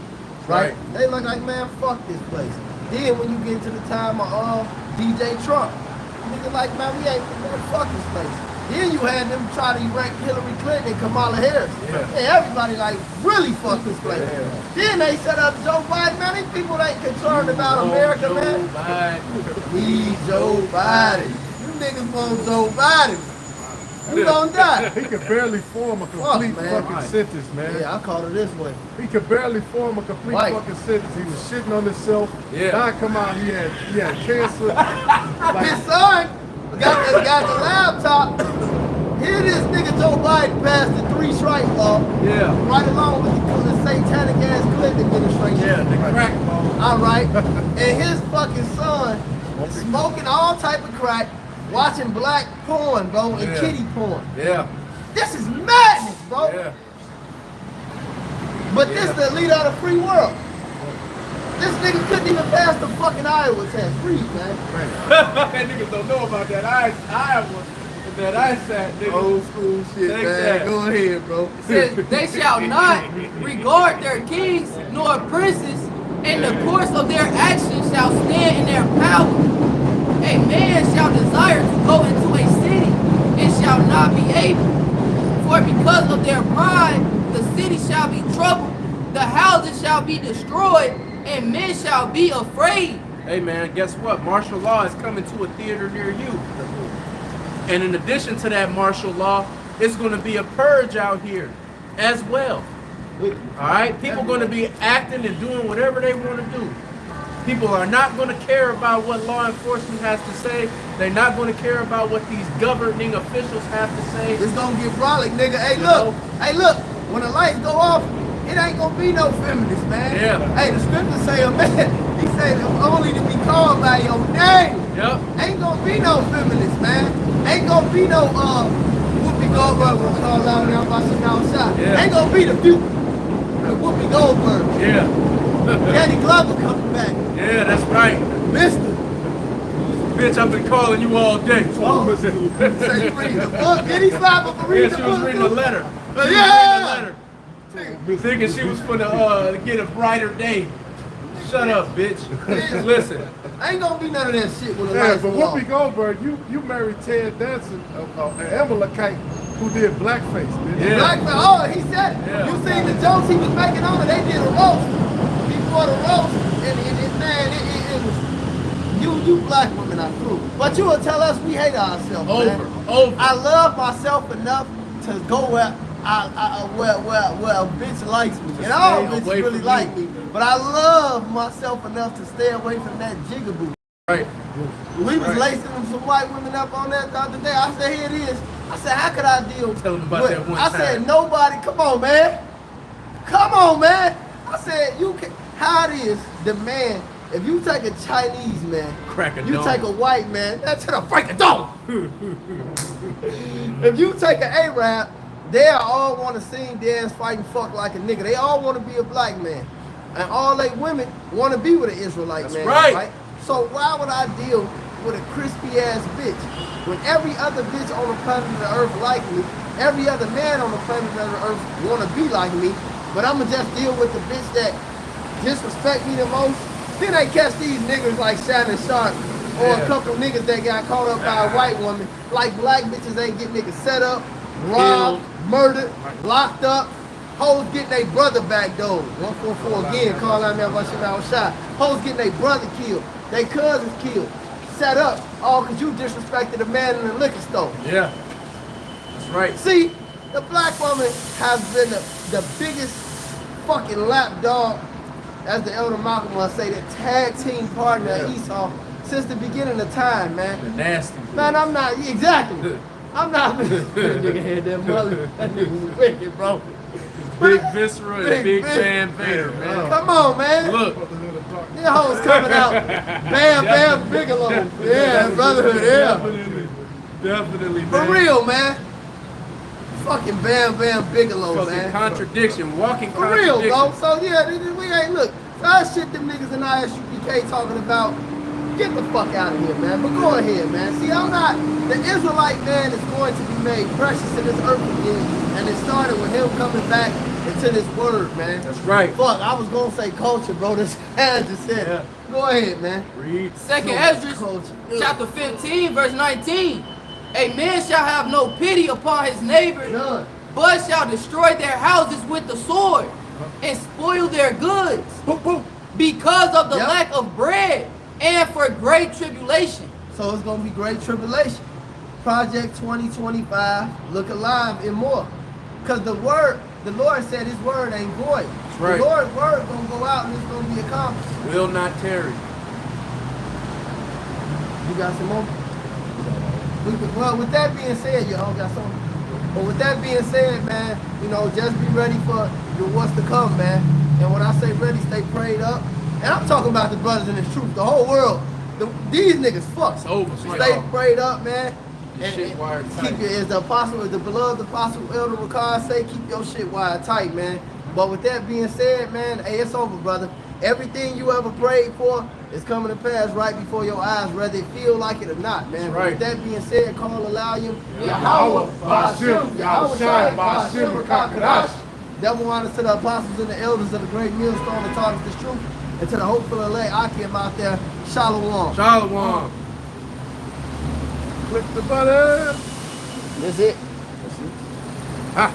Right? They look like, man, fuck this place. Then when you get to the time of DJ Trump, niggas like, man, we ain't, man, fuck this place. Then you had them try to erect Hillary Clinton and Kamala Harris. Yeah. And everybody like, really fuck this place. Yeah. Then they set up Joe Biden. Man, these people ain't concerned about America, Joe man. Biden. We Joe Biden. You niggas want Joe Biden. You gonna die. He could barely form a complete man. fucking sentence, man. Yeah, I called it this way. He could barely form a complete Right. fucking sentence. He was shitting on himself. Yeah. Now come out, he had cancer. His Like, son got the laptop. Here this nigga Joe Biden passed the 3 strike law. Yeah. Right along with the satanic ass Clinton administration. Yeah, the crack ball. All right. And his fucking son smoking all type of crack, watching black porn, bro, and Yeah. kitty porn. Yeah. This is madness, bro. Yeah. But this the leader of the free world. This nigga couldn't even pass the fucking Iowa test. Free, man. Niggas don't know about that Iowa. That I sat, nigga. Old school shit, Take man. that. Go ahead, bro. Says, they shall not regard their kings nor princes, and the course of their actions shall stand in their power. A man shall desire to go into a city and shall not be able. For because of their pride, the city shall be troubled, the houses shall be destroyed, and men shall be afraid. Hey man, guess what? Martial law is coming to a theater near you. And in addition to that martial law, it's going to be a purge out here as well. All right? People are going to be acting and doing whatever they want to do. People are not going to care about what law enforcement has to say. They're not going to care about what these governing officials have to say. It's gonna get brolic, nigga. Hey, You look. know? Hey, look. When the lights go off, it ain't gonna be no feminists, man. Yeah. Hey, the scripture say a man, he said only to be called by your name. Yep. Ain't gonna be no feminists, man. Ain't gonna be no Whoopi Goldberg will call out there about some outside. Yeah. Ain't gonna be the few Whoopi Goldberg. Yeah. Danny Glover coming back. Yeah, that's right. Mister. Bitch, I've been calling you all day. Oh, say you reading the book. Did he slap her for Yeah, reading she the was book? reading a too? letter. Yeah. She was reading a letter. Thinking she was gonna get a brighter day. Shut up, bitch. Listen. Ain't gonna be none of that shit with a yeah, lights but go off. Whoopi Goldberg, you married Ted Danson, an Amalekite who did blackface, didn't you? Yeah. Black man, oh, he said, Yeah. you seen the jokes he was making on it, they did a roast before the roast, and it was, you black women are through. But you will tell us we hate ourselves, man. Over. I love myself enough to go where where a bitch likes me. And all stay bitches away really from like you. me. But I love myself enough to stay away from that jigaboo. Right. We was Right. lacing some white women up on that the other day. I said, here it is. I said, how could I deal Tell him about with, that one I time. said, nobody, come on, man. Come on, man. I said, you can, how it is, the man, if you take a Chinese man, Crack a you dome. take a white man, that's gonna break a dome. If you take an Arab, they all want to sing, dance, fight, and fuck like a nigga. They all want to be a black man. And all they women want to be with an Israelite That's man. right. So why would I deal with a crispy ass bitch when every other bitch on the planet of the earth like me, every other man on the planet of the earth want to be like me, but I'ma just deal with the bitch that disrespect me the most? Then they catch these niggas like Shannon Sharp or a couple niggas that got caught up by a white woman. Like black bitches ain't get niggas set up, robbed, murdered, locked up. Hoes getting their brother back though. 144 again, call out there about shit I was shot. Hoes getting their brother killed, their cousins killed, set up, all because you disrespected a man in the liquor store. Yeah. That's right. See, the black woman has been the biggest fucking lapdog, as the elder Malcolm would say, the tag team partner of Esau since the beginning of time, man. The nasty. Man, I'm not, exactly. I'm not, that nigga had that mother, that nigga was wicked, bro. Big Viscera and Big Big- Van Vader, man. Come on, man. Look. These hoes coming out. Bam, bam, Bigelow. Yeah, brotherhood, yeah. Definitely, man. For real, man. Fucking Bam Bam Bigelow, Fucking man. contradiction, walking For real, contradiction. bro. So yeah, we ain't look. That shit them niggas in ISUPK talking about. Get the fuck out of here, man. But go ahead, man. See, I'm not. The Israelite man is going to be made precious in this earth again, and it started with him coming back into this word, man. That's right. Fuck, I was gonna say culture, bro. This man just said. Yeah. Go ahead, man. Read. Second No, Esdras, culture. chapter 15, verse 19. A man shall have no pity upon his neighbor, None. but shall destroy their houses with the sword and spoil their goods because of the Yep. lack of bread and for great tribulation. So it's gonna be great tribulation. Project 2025, look alive and more. Cause the word, the Lord said his word ain't void. That's right. The Lord's word gonna go out and it's gonna be accomplished. Will not tarry. You got some more? Well, with that being said, y'all got something. But with that being said, man, you know, just be ready for what's to come, man. And when I say ready, stay prayed up. And I'm talking about the brothers in the truth, the whole world. These niggas fucked. It's over. Stay prayed up, man. Your shit wired And tight. keep it, as the apostle, as the beloved apostle Elder Ricard say, keep your shit wired tight, man. But with that being said, man, hey, it's over, brother. Everything you ever prayed for is coming to pass right before your eyes, whether it feel like it or not, man. That's But right. with that being said, call Elohim, Yahweh, Ba'ashem, Yahushai, Ba'ashem, Rakakadash. Double honors to the apostles and the elders of the great millstone that taught us this truth. And to the hopeful elect Akim out there, Shalom. Shalom. Click the button. That's it. Ha.